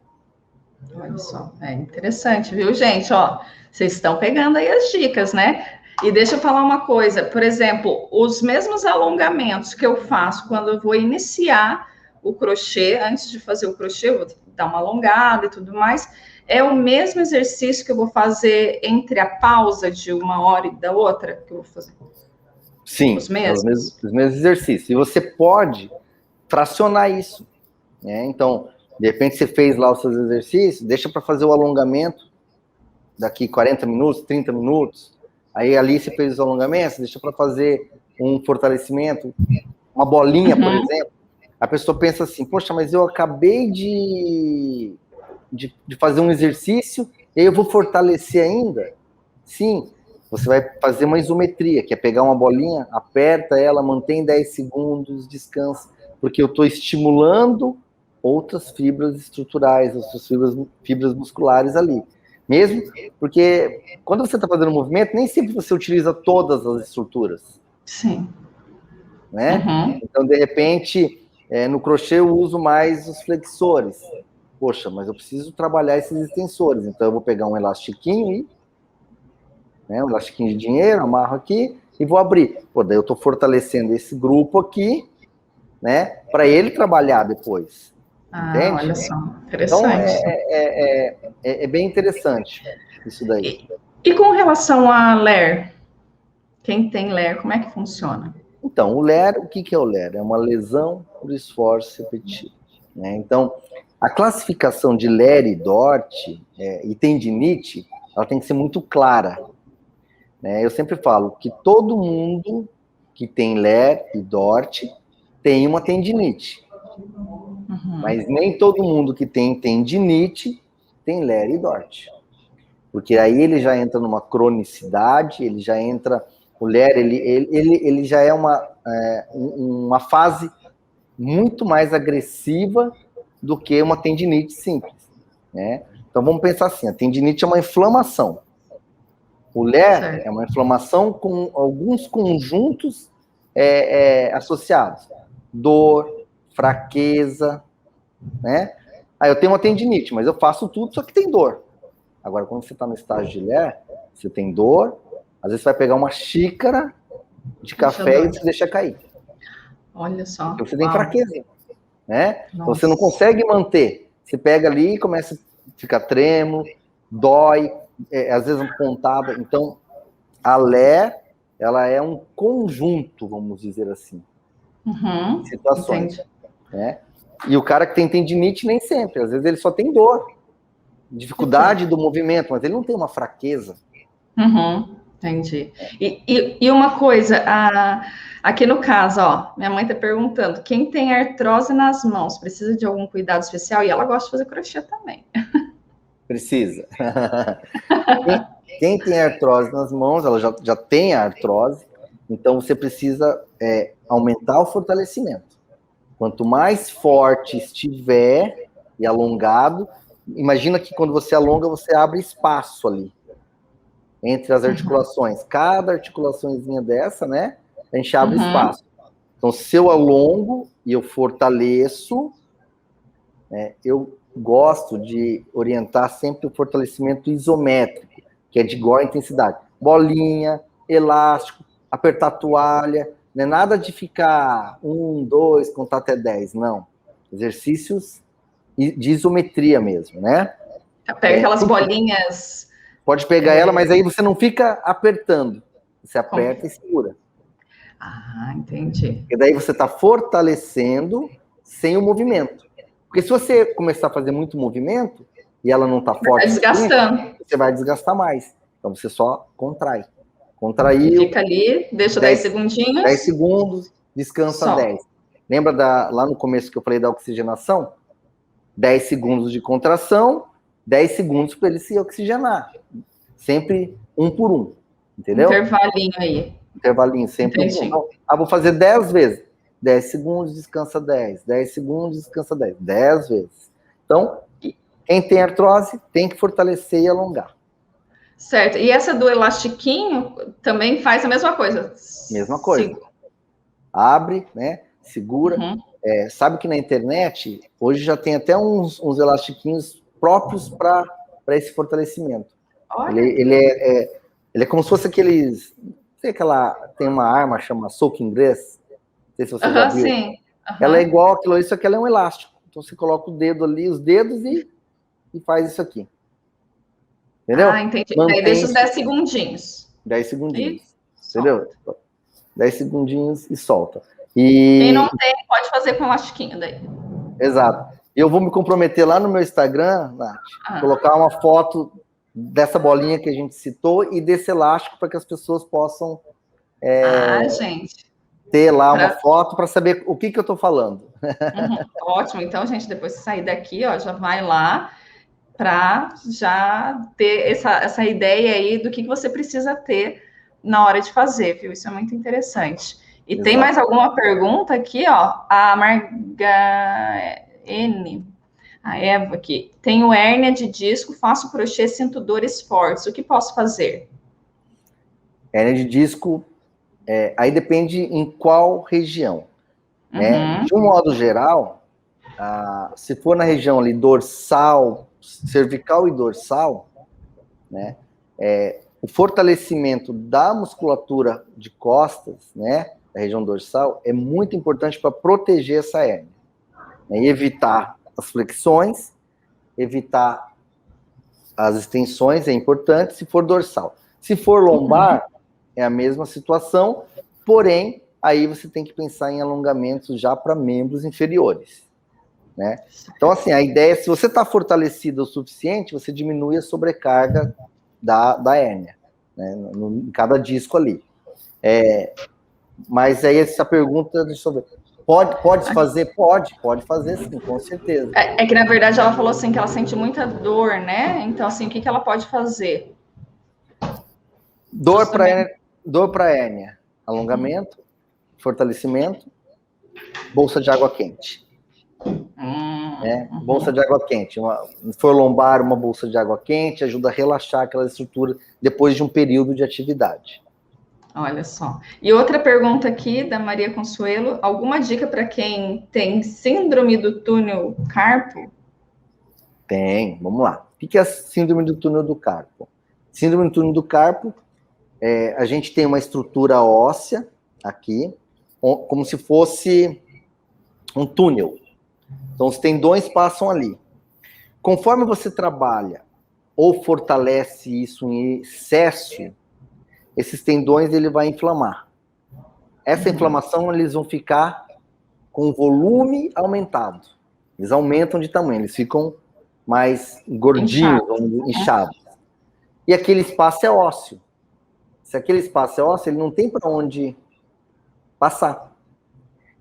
Olha só, é interessante, viu, gente? Ó, vocês estão pegando aí as dicas, né? E deixa eu falar uma coisa, por exemplo, os mesmos alongamentos que eu faço quando eu vou iniciar o crochê, antes de fazer o crochê, eu vou dar uma alongada e tudo mais, é o mesmo exercício que eu vou fazer entre a pausa de uma hora e da outra, que eu vou fazer? Sim, Os mesmos? os mesmos exercícios. E você pode fracionar isso, né? Então, de repente você fez lá os seus exercícios, deixa para fazer o alongamento daqui 40 minutos, 30 minutos. Aí ali você fez os alongamentos, deixa para fazer um fortalecimento, uma bolinha, por exemplo. A pessoa pensa assim, poxa, mas eu acabei de fazer um exercício e eu vou fortalecer ainda? Sim, você vai fazer uma isometria, que é pegar uma bolinha, aperta ela, mantém 10 segundos, descansa, porque eu estou estimulando outras fibras estruturais, outras fibras musculares ali. Mesmo porque quando você está fazendo movimento, nem sempre você utiliza todas as estruturas. Sim. Né? Então, de repente, no crochê eu uso mais os flexores. Poxa, mas eu preciso trabalhar esses extensores. Então, eu vou pegar um elastiquinho, um elastiquinho de dinheiro, amarro aqui e vou abrir. Pô, daí eu estou fortalecendo esse grupo aqui, né? Para ele trabalhar depois. Entende? Olha só, interessante. Então, é bem interessante isso daí. E com relação a LER? Quem tem LER, como é que funciona? Então, o LER, o que é o LER? É uma lesão por esforço repetido. Né? Então, a classificação de LER e DORT e tendinite, ela tem que ser muito clara. Né? Eu sempre falo que todo mundo que tem LER e DORT tem uma tendinite. Mas nem todo mundo que tem tendinite tem LER e DORT. Porque aí ele já entra numa cronicidade, ele já entra... O LER, ele já é uma fase muito mais agressiva do que uma tendinite simples. Né? Então, vamos pensar assim, a tendinite é uma inflamação. O LER é uma inflamação com alguns conjuntos associados. Dor, fraqueza, né? Aí eu tenho uma tendinite, mas eu faço tudo, só que tem dor. Agora, quando você está no estágio de LER, você tem dor, às vezes você vai pegar uma xícara de café e você deixa cair. Olha só. Porque você tem fraqueza, né? Então você não consegue manter. Você pega ali e começa a ficar trêmulo, dói, às vezes pontada. Então, a LER, ela é um conjunto, vamos dizer assim, de situações. Né? E o cara que tem tendinite, nem sempre. Às vezes ele só tem dor, dificuldade do movimento, mas ele não tem uma fraqueza. Entendi. E uma coisa, aqui no caso, ó, minha mãe tá perguntando, quem tem artrose nas mãos, precisa de algum cuidado especial? E ela gosta de fazer crochê também. Precisa. Quem tem artrose nas mãos, ela já tem a artrose, então você precisa aumentar o fortalecimento. Quanto mais forte estiver e alongado, imagina que quando você alonga, você abre espaço ali entre as articulações. Cada articulaçãozinha dessa, né, a gente abre espaço. Então, se eu alongo e eu fortaleço, eu gosto de orientar sempre o fortalecimento isométrico, que é de igual intensidade. Bolinha, elástico, apertar a toalha, não é nada de ficar 1, 2, contar até 10, não. Exercícios de isometria mesmo, né? Pega aquelas bolinhas... Pode pegar ela, mas aí você não fica apertando. Você aperta e segura. Entendi. E daí você está fortalecendo sem o movimento. Porque se você começar a fazer muito movimento e ela não está forte, desgastando. Você vai desgastar mais. Então você só contrai. Contraiu. Fica ali, deixa 10 segundinhos. 10 segundos, descansa só. 10. Lembra lá no começo que eu falei da oxigenação? 10 segundos de contração, 10 segundos para ele se oxigenar. Sempre um por um. Entendeu? Intervalinho aí. Intervalinho, sempre um por um. Então, vou fazer 10 vezes. 10 segundos, descansa 10. 10 segundos, descansa 10. 10 vezes. Então, quem tem artrose tem que fortalecer e alongar. Certo. E essa do elastiquinho também faz a mesma coisa? Mesma coisa. Abre, né? Segura. Sabe que na internet, hoje já tem até uns elastiquinhos próprios para esse fortalecimento. Ele é como se fosse aqueles sei que ela tem uma arma chama soco inglês, não sei se você já viu. Sim. Ela é igual aquilo ali, só que ela é um elástico. Então você coloca o dedo ali, os dedos e faz isso aqui. Entendeu? Ah, entendi. Mantém Daí deixa os 10 segundinhos. 10 segundinhos. E Entendeu? solta. 10 segundinhos e solta. Quem não tem, pode fazer com elastiquinho daí. Exato. Eu vou me comprometer lá no meu Instagram, Nath, colocar uma foto dessa bolinha que a gente citou e desse elástico para que as pessoas possam gente. ter lá uma foto para saber o que eu estou falando. Ótimo. Então, gente, depois de sair daqui, ó, já vai lá para já ter essa ideia aí do que você precisa ter na hora de fazer, viu? Isso é muito interessante. E Exato. Tem mais alguma pergunta aqui, ó? A Margaene, a Eva aqui. Tenho hérnia de disco, faço crochê, sinto dores fortes. O que posso fazer? Hérnia de disco, aí depende em qual região. Né? De um modo geral, se for na região ali dorsal, cervical e dorsal, né? O fortalecimento da musculatura de costas, né, da região dorsal, é muito importante para proteger essa hérnia. Né, e evitar as flexões, evitar as extensões, é importante, se for dorsal. Se for lombar, é a mesma situação, porém, aí você tem que pensar em alongamentos já para membros inferiores. Né? Então, assim, a ideia é, se você está fortalecido o suficiente, você diminui a sobrecarga da hérnia, né, em cada disco ali. Mas aí essa pergunta, deixa eu ver, pode fazer? Pode fazer sim, com certeza. É que, na verdade, ela falou assim, que ela sente muita dor, né? Então, assim, o que ela pode fazer? Dor para hérnia, alongamento, fortalecimento, bolsa de água quente. Bolsa de água quente. Se for lombar, uma bolsa de água quente ajuda a relaxar aquela estrutura depois de um período de atividade. Olha só. E outra pergunta aqui da Maria Consuelo: alguma dica para quem tem síndrome do túnel carpo? Tem, vamos lá. O que é a síndrome do túnel do carpo? Síndrome do túnel do carpo, a gente tem uma estrutura óssea aqui, como se fosse um túnel. Então, os tendões passam ali. Conforme você trabalha ou fortalece isso em excesso, esses tendões ele vai inflamar. Essa inflamação, eles vão ficar com volume aumentado. Eles aumentam de tamanho, eles ficam mais gordinhos, inchados. E aquele espaço é ósseo. Se aquele espaço é ósseo, ele não tem para onde passar.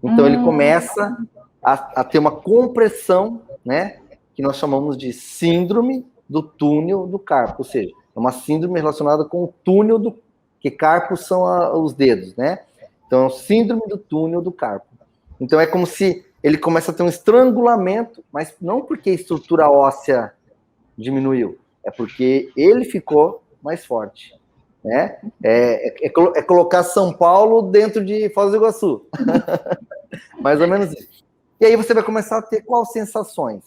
Então, ele começa a ter uma compressão, né, que nós chamamos de síndrome do túnel do carpo, ou seja, é uma síndrome relacionada com o túnel que carpos são os dedos, né? Então, é o síndrome do túnel do carpo. Então, é como se ele começa a ter um estrangulamento, mas não porque a estrutura óssea diminuiu, é porque ele ficou mais forte, né? É colocar São Paulo dentro de Foz do Iguaçu. Mais ou menos isso. E aí você vai começar a ter quais sensações?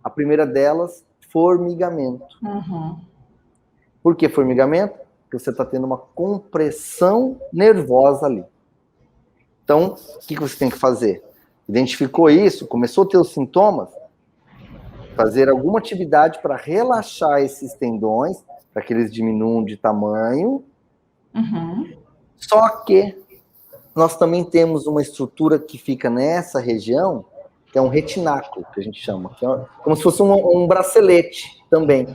A primeira delas, formigamento. Por que formigamento? Porque você está tendo uma compressão nervosa ali. Então, o que você tem que fazer? Identificou isso, começou a ter os sintomas, fazer alguma atividade para relaxar esses tendões, para que eles diminuam de tamanho. Só que nós também temos uma estrutura que fica nessa região, que é um retináculo, que a gente chama, que é como se fosse um bracelete também,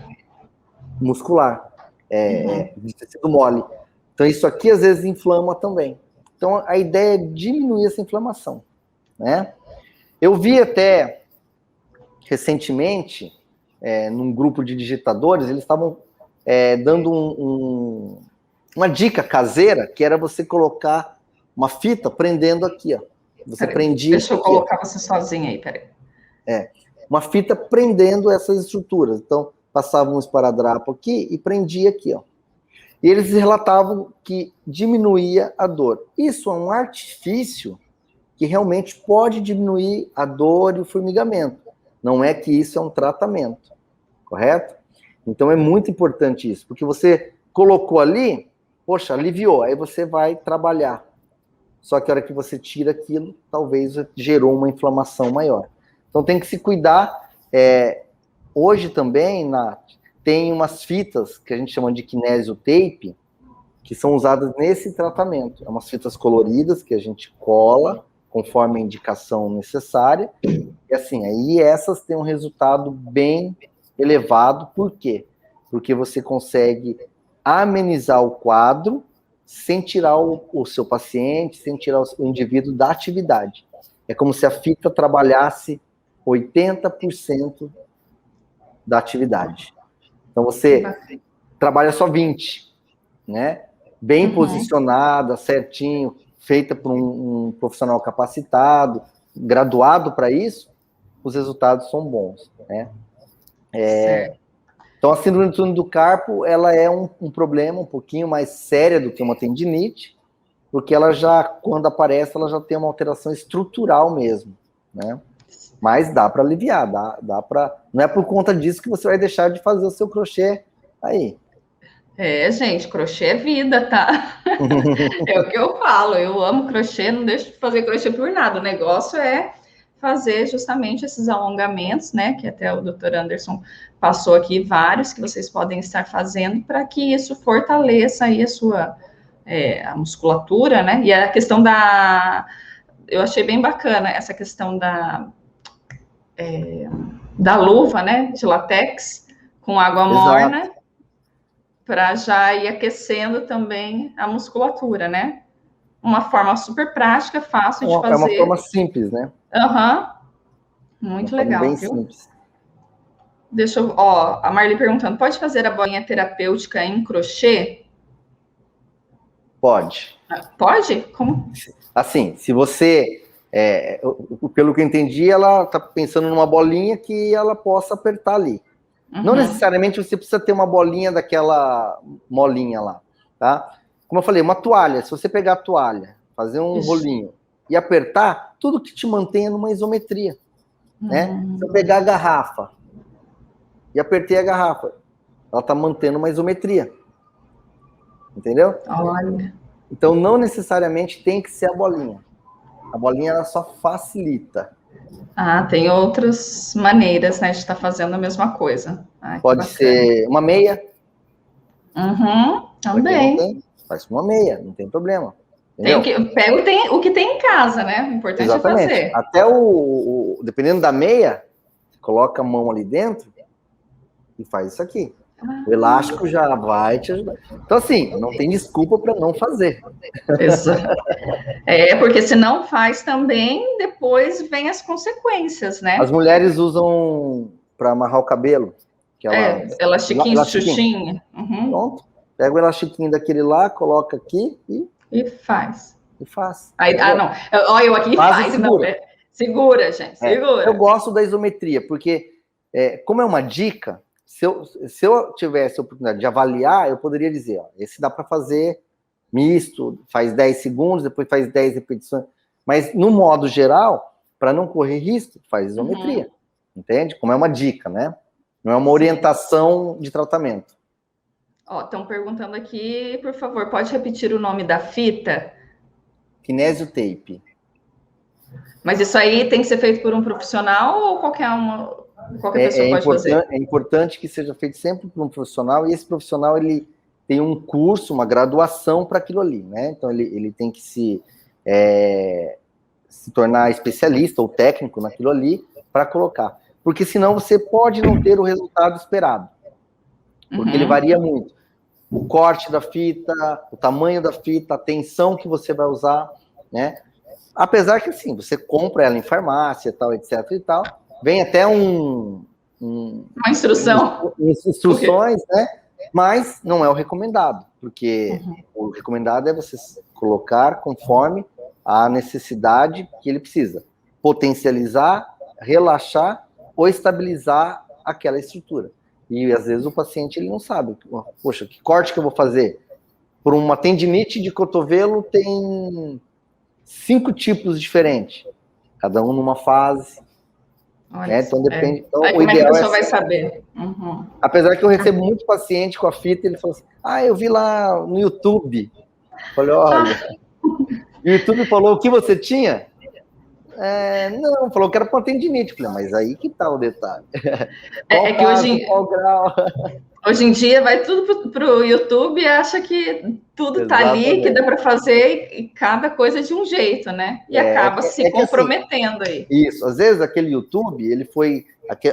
muscular, de tecido mole. Então, isso aqui, às vezes, inflama também. Então, a ideia é diminuir essa inflamação, né? Eu vi até, recentemente, num grupo de digitadores, eles estavam dando uma dica caseira, que era você colocar uma fita prendendo aqui, ó. Você prendia. Deixa eu colocar você sozinha aí, peraí. Uma fita prendendo essas estruturas. Então, passava um esparadrapo aqui e prendia aqui, ó. E eles relatavam que diminuía a dor. Isso é um artifício que realmente pode diminuir a dor e o formigamento. Não é que isso é um tratamento, correto? Então, é muito importante isso, porque você colocou ali, poxa, aliviou, aí você vai trabalhar. Só que a hora que você tira aquilo, talvez gerou uma inflamação maior. Então tem que se cuidar. Hoje também, tem umas fitas que a gente chama de kinesiotape, que são usadas nesse tratamento. É umas fitas coloridas que a gente cola conforme a indicação necessária. E assim, aí essas têm um resultado bem elevado. Por quê? Porque você consegue amenizar o quadro sem tirar o seu paciente, sem tirar o indivíduo da atividade. É como se a fita trabalhasse 80% da atividade. Então você trabalha só 20%, né? Bem posicionada, certinho, feita por um profissional capacitado, graduado para isso, os resultados são bons, né? Então, a síndrome do túnel do carpo, ela é um problema um pouquinho mais séria do que uma tendinite, porque ela já, quando aparece, ela já tem uma alteração estrutural mesmo, né? Mas dá para aliviar, dá para... Não é por conta disso que você vai deixar de fazer o seu crochê aí. Gente, crochê é vida, tá? É o que eu falo, eu amo crochê, não deixo de fazer crochê por nada. O negócio é fazer justamente esses alongamentos, né? Que até o Dr. Anderson passou aqui, vários que vocês podem estar fazendo para que isso fortaleça aí a musculatura, né? E a questão eu achei bem bacana essa questão da luva, né? De látex com água morna, para já ir aquecendo também a musculatura, né? Uma forma super prática, fácil de fazer. É uma forma simples, né? Muito legal, bem viu? Simples. Deixa eu... Ó, a Marli perguntando, pode fazer a bolinha terapêutica em crochê? Pode. Pode? Como? Assim, se você... pelo que eu entendi, ela está pensando numa bolinha que ela possa apertar ali. Não necessariamente você precisa ter uma bolinha daquela molinha lá, tá? Como eu falei, uma toalha. Se você pegar a toalha, fazer um rolinho e apertar, tudo que te mantenha numa isometria, né? Se eu pegar a garrafa e apertei a garrafa, ela está mantendo uma isometria. Entendeu? Olha. Então, não necessariamente tem que ser a bolinha. A bolinha, ela só facilita. Tem outras maneiras, né, de estar fazendo a mesma coisa. Pode ser uma meia. Também. Faz com uma meia, não tem problema. Pega o que tem em casa, né? O importante é fazer. Até dependendo da meia, você coloca a mão ali dentro e faz isso aqui. O elástico já vai te ajudar. Então, assim, não tem desculpa para não fazer. Exato. Porque se não faz também, depois vem as consequências, né? As mulheres usam para amarrar o cabelo. Elastiquinho, xuxinha. Pronto. Pega o elastiquinho daquele lá, coloca aqui e faz. Aí, não. Olha, eu aqui faz. Segura. Segura, gente. Segura. Eu gosto da isometria, porque como é uma dica, se eu tivesse a oportunidade de avaliar, eu poderia dizer, esse dá para fazer misto, faz 10 segundos, depois faz 10 repetições. Mas, no modo geral, para não correr risco, faz isometria. Entende? Como é uma dica, né? Não é uma orientação de tratamento. Estão perguntando aqui, por favor, pode repetir o nome da fita? Kinesiotape. Mas isso aí tem que ser feito por um profissional ou qualquer pessoa pode fazer? É importante que seja feito sempre por um profissional, e esse profissional, ele tem um curso, uma graduação para aquilo ali, né? Então, ele tem que se tornar especialista ou técnico naquilo ali para colocar. Porque senão você pode não ter o resultado esperado. Porque ele varia muito. O corte da fita, o tamanho da fita, a tensão que você vai usar, né? Apesar que, assim, você compra ela em farmácia, tal, etc e tal, vem até uma instrução. Instruções, né? Mas não é o recomendado, porque o recomendado é você colocar conforme a necessidade que ele precisa. Potencializar, relaxar ou estabilizar aquela estrutura. E, às vezes, o paciente ele não sabe. Poxa, que corte que eu vou fazer? Por uma tendinite de cotovelo, tem 5 tipos diferentes. Cada um numa fase. Né? Então, depende. Então, aí o como ideal é que a pessoa é vai saber? Uhum. Apesar que eu recebo muito paciente com a fita, ele falou assim, eu vi lá no YouTube. Falei, olha, o YouTube falou o que você tinha? Não, falou que era para tendinite. Falei, mas aí que tá o detalhe. Qual Que caso, qual grau? hoje em dia vai tudo para o YouTube e acha que tudo está ali, que dá para fazer e cada coisa de um jeito, né? E acaba se comprometendo assim, aí. Isso, às vezes aquele YouTube,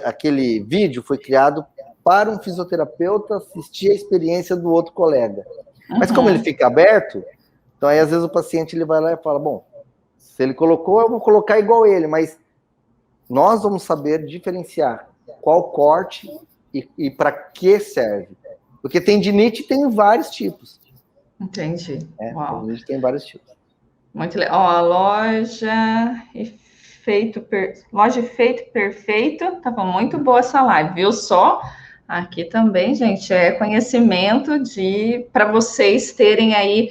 aquele vídeo foi criado para um fisioterapeuta assistir a experiência do outro colega. Mas como ele fica aberto, então aí às vezes o paciente ele vai lá e fala, bom, se ele colocou, eu vou colocar igual ele, mas nós vamos saber diferenciar qual corte e para que serve. Porque tendinite tem vários tipos. Entendi. Tendinite tem vários tipos. Muito legal. Ó, a loja Efeito Perfeito. Tava muito boa essa live, viu só? Aqui também, gente, é conhecimento para vocês terem aí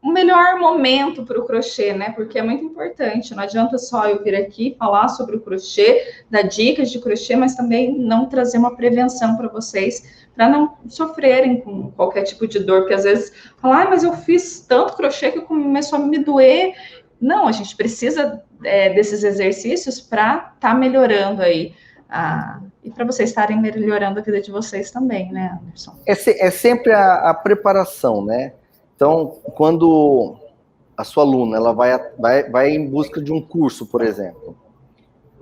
um melhor momento para o crochê, né? Porque é muito importante. Não adianta só eu vir aqui falar sobre o crochê, dar dicas de crochê, mas também não trazer uma prevenção para vocês, para não sofrerem com qualquer tipo de dor, porque às vezes falam, mas eu fiz tanto crochê que começou a me doer. Não, a gente precisa desses exercícios para estar melhorando aí. E para vocês estarem melhorando a vida de vocês também, né, Anderson? É sempre a preparação, né? Então, quando a sua aluna ela vai em busca de um curso, por exemplo,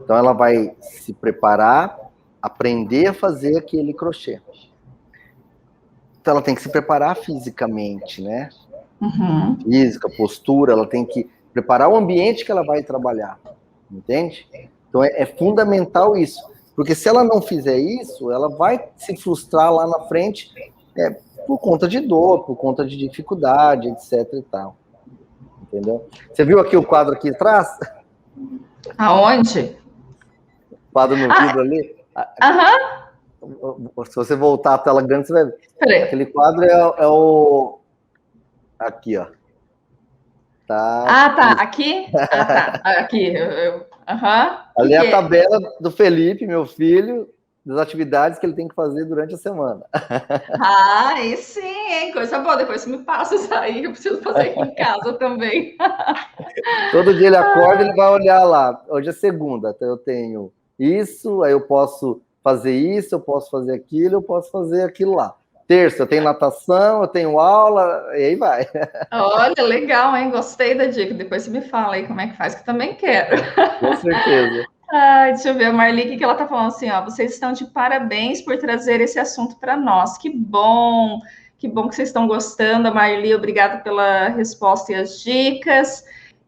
então ela vai se preparar, aprender a fazer aquele crochê. Então ela tem que se preparar fisicamente, né? Física, postura, ela tem que preparar o ambiente que ela vai trabalhar, entende? Então é fundamental isso, porque se ela não fizer isso, ela vai se frustrar lá na frente por conta de dor, por conta de dificuldade, etc e tal. Entendeu? Você viu aqui o quadro aqui atrás? Aonde? O quadro no vidro ali? Se você voltar a tela grande, você vai ver. Peraí. Aquele quadro é o... Aqui, ó. Tá. Aqui? Tá. Aqui. Ali é a tabela do Felipe, meu filho, das atividades que ele tem que fazer durante a semana. Aí sim, hein? Coisa boa. Depois você me passa isso aí, eu preciso fazer aqui em casa também. Todo dia ele acorda, ele vai olhar lá. Hoje é segunda, então eu tenho isso, aí eu posso fazer isso, eu posso fazer aquilo, eu posso fazer aquilo lá. Terça, eu tenho natação, eu tenho aula, e aí vai. Olha, legal, hein? Gostei da dica. Depois você me fala aí como é que faz, que eu também quero. Com certeza. Deixa eu ver, a Marli, o que ela tá falando assim, ó, vocês estão de parabéns por trazer esse assunto para nós. Que bom que vocês estão gostando. Marli, obrigada pela resposta e as dicas.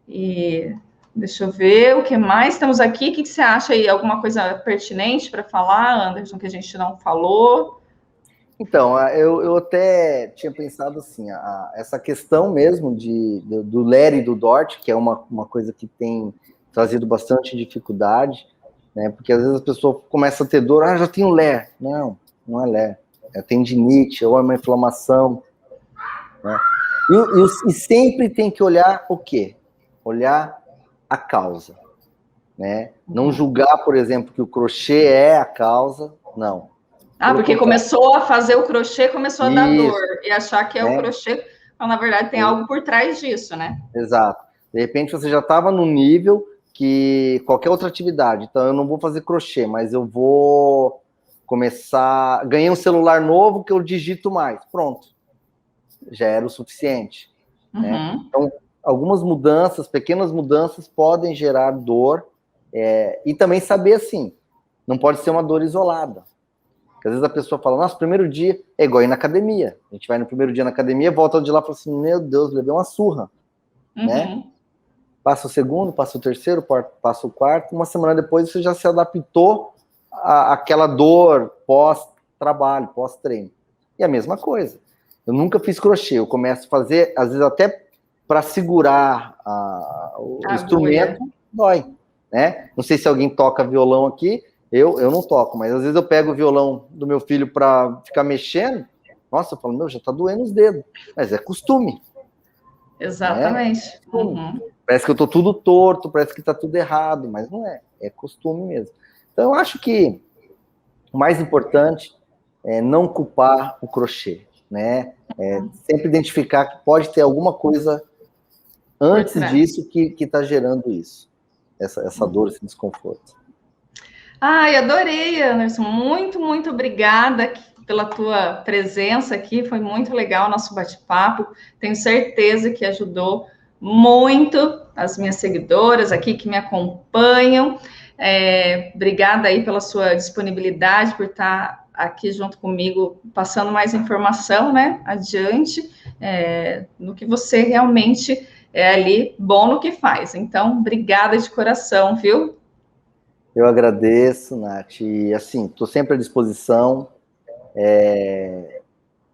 E deixa eu ver o que mais temos aqui. O que você acha aí? Alguma coisa pertinente para falar, Anderson, que a gente não falou? Então, eu até tinha pensado assim, essa questão mesmo do Ler e do Dort, que é uma coisa que tem trazido bastante dificuldade, né? Porque às vezes a pessoa começa a ter dor, já tenho Ler. Não é Ler. É tendinite, ou é uma inflamação. Né? E sempre tem que olhar o quê? Olhar a causa. Né? Não julgar, por exemplo, que o crochê é a causa, não. Porque começou a fazer o crochê, começou a dar dor, e achar que é o crochê, então, na verdade, tem algo por trás disso, né? Exato. De repente, você já estava no nível que qualquer outra atividade, então eu não vou fazer crochê, mas eu vou começar... Ganhei um celular novo que eu digito mais. Pronto. Já era o suficiente. Né? Então, algumas mudanças, pequenas mudanças, podem gerar dor, e também saber, assim, não pode ser uma dor isolada. Porque às vezes a pessoa fala, nossa, primeiro dia é igual ir na academia. A gente vai no primeiro dia na academia, volta de lá e fala assim, meu Deus, levei uma surra. Né? Passa o segundo, passa o terceiro, passa o quarto, uma semana depois você já se adaptou àquela dor pós-trabalho, pós-treino. E a mesma coisa. Eu nunca fiz crochê, eu começo a fazer, às vezes até para segurar o instrumento, dói. Né? Não sei se alguém toca violão aqui, eu não toco, mas às vezes eu pego o violão do meu filho para ficar mexendo, nossa, eu falo, já tá doendo os dedos. Mas é costume. Exatamente. Né? Parece que eu tô tudo torto, parece que tá tudo errado, mas não é. É costume mesmo. Então, eu acho que o mais importante é não culpar o crochê, né? Sempre identificar que pode ter alguma coisa antes disso que está gerando isso, essa dor, esse desconforto. Ai, adorei, Anderson. Muito, muito obrigada pela tua presença aqui. Foi muito legal o nosso bate-papo. Tenho certeza que ajudou muito as minhas seguidoras aqui que me acompanham. Obrigada aí pela sua disponibilidade, por estar aqui junto comigo, passando mais informação, né, adiante, no que você realmente é ali bom no que faz. Então, obrigada de coração, viu? Eu agradeço, Nath, e assim, estou sempre à disposição,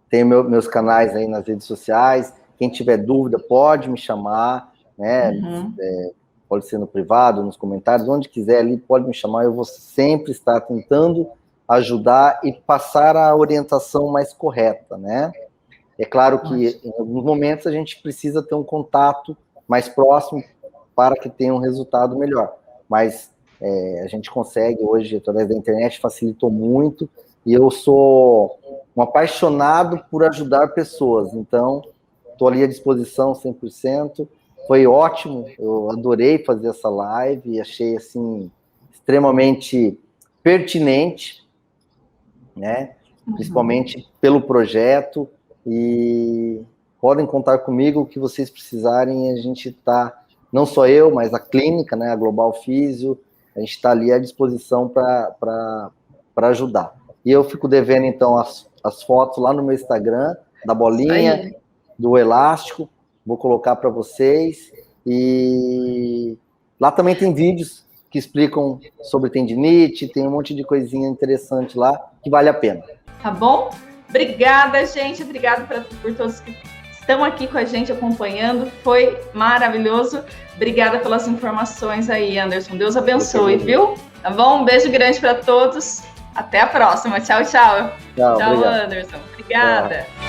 tenho meus canais aí nas redes sociais, quem tiver dúvida pode me chamar, né, pode ser no privado, nos comentários, onde quiser ali, pode me chamar, eu vou sempre estar tentando ajudar e passar a orientação mais correta, né? É claro que em alguns momentos a gente precisa ter um contato mais próximo para que tenha um resultado melhor, mas a gente consegue hoje, através da internet, facilitou muito, e eu sou um apaixonado por ajudar pessoas, então estou ali à disposição 100%, foi ótimo, eu adorei fazer essa live, achei assim, extremamente pertinente, né? Principalmente pelo projeto, e podem contar comigo o que vocês precisarem, a gente está, não só eu, mas a clínica, né, a Global Físio, a gente está ali à disposição para ajudar. E eu fico devendo, então, as fotos lá no meu Instagram, da bolinha, do elástico, vou colocar para vocês, e lá também tem vídeos que explicam sobre tendinite, tem um monte de coisinha interessante lá, que vale a pena. Tá bom? Obrigada, gente. Obrigada por todos que estão aqui com a gente acompanhando. Foi maravilhoso. Obrigada pelas informações aí, Anderson. Deus abençoe, viu? Tá bom? Um beijo grande para todos. Até a próxima. Tchau, tchau. Tchau, Anderson. Obrigada. Tchau.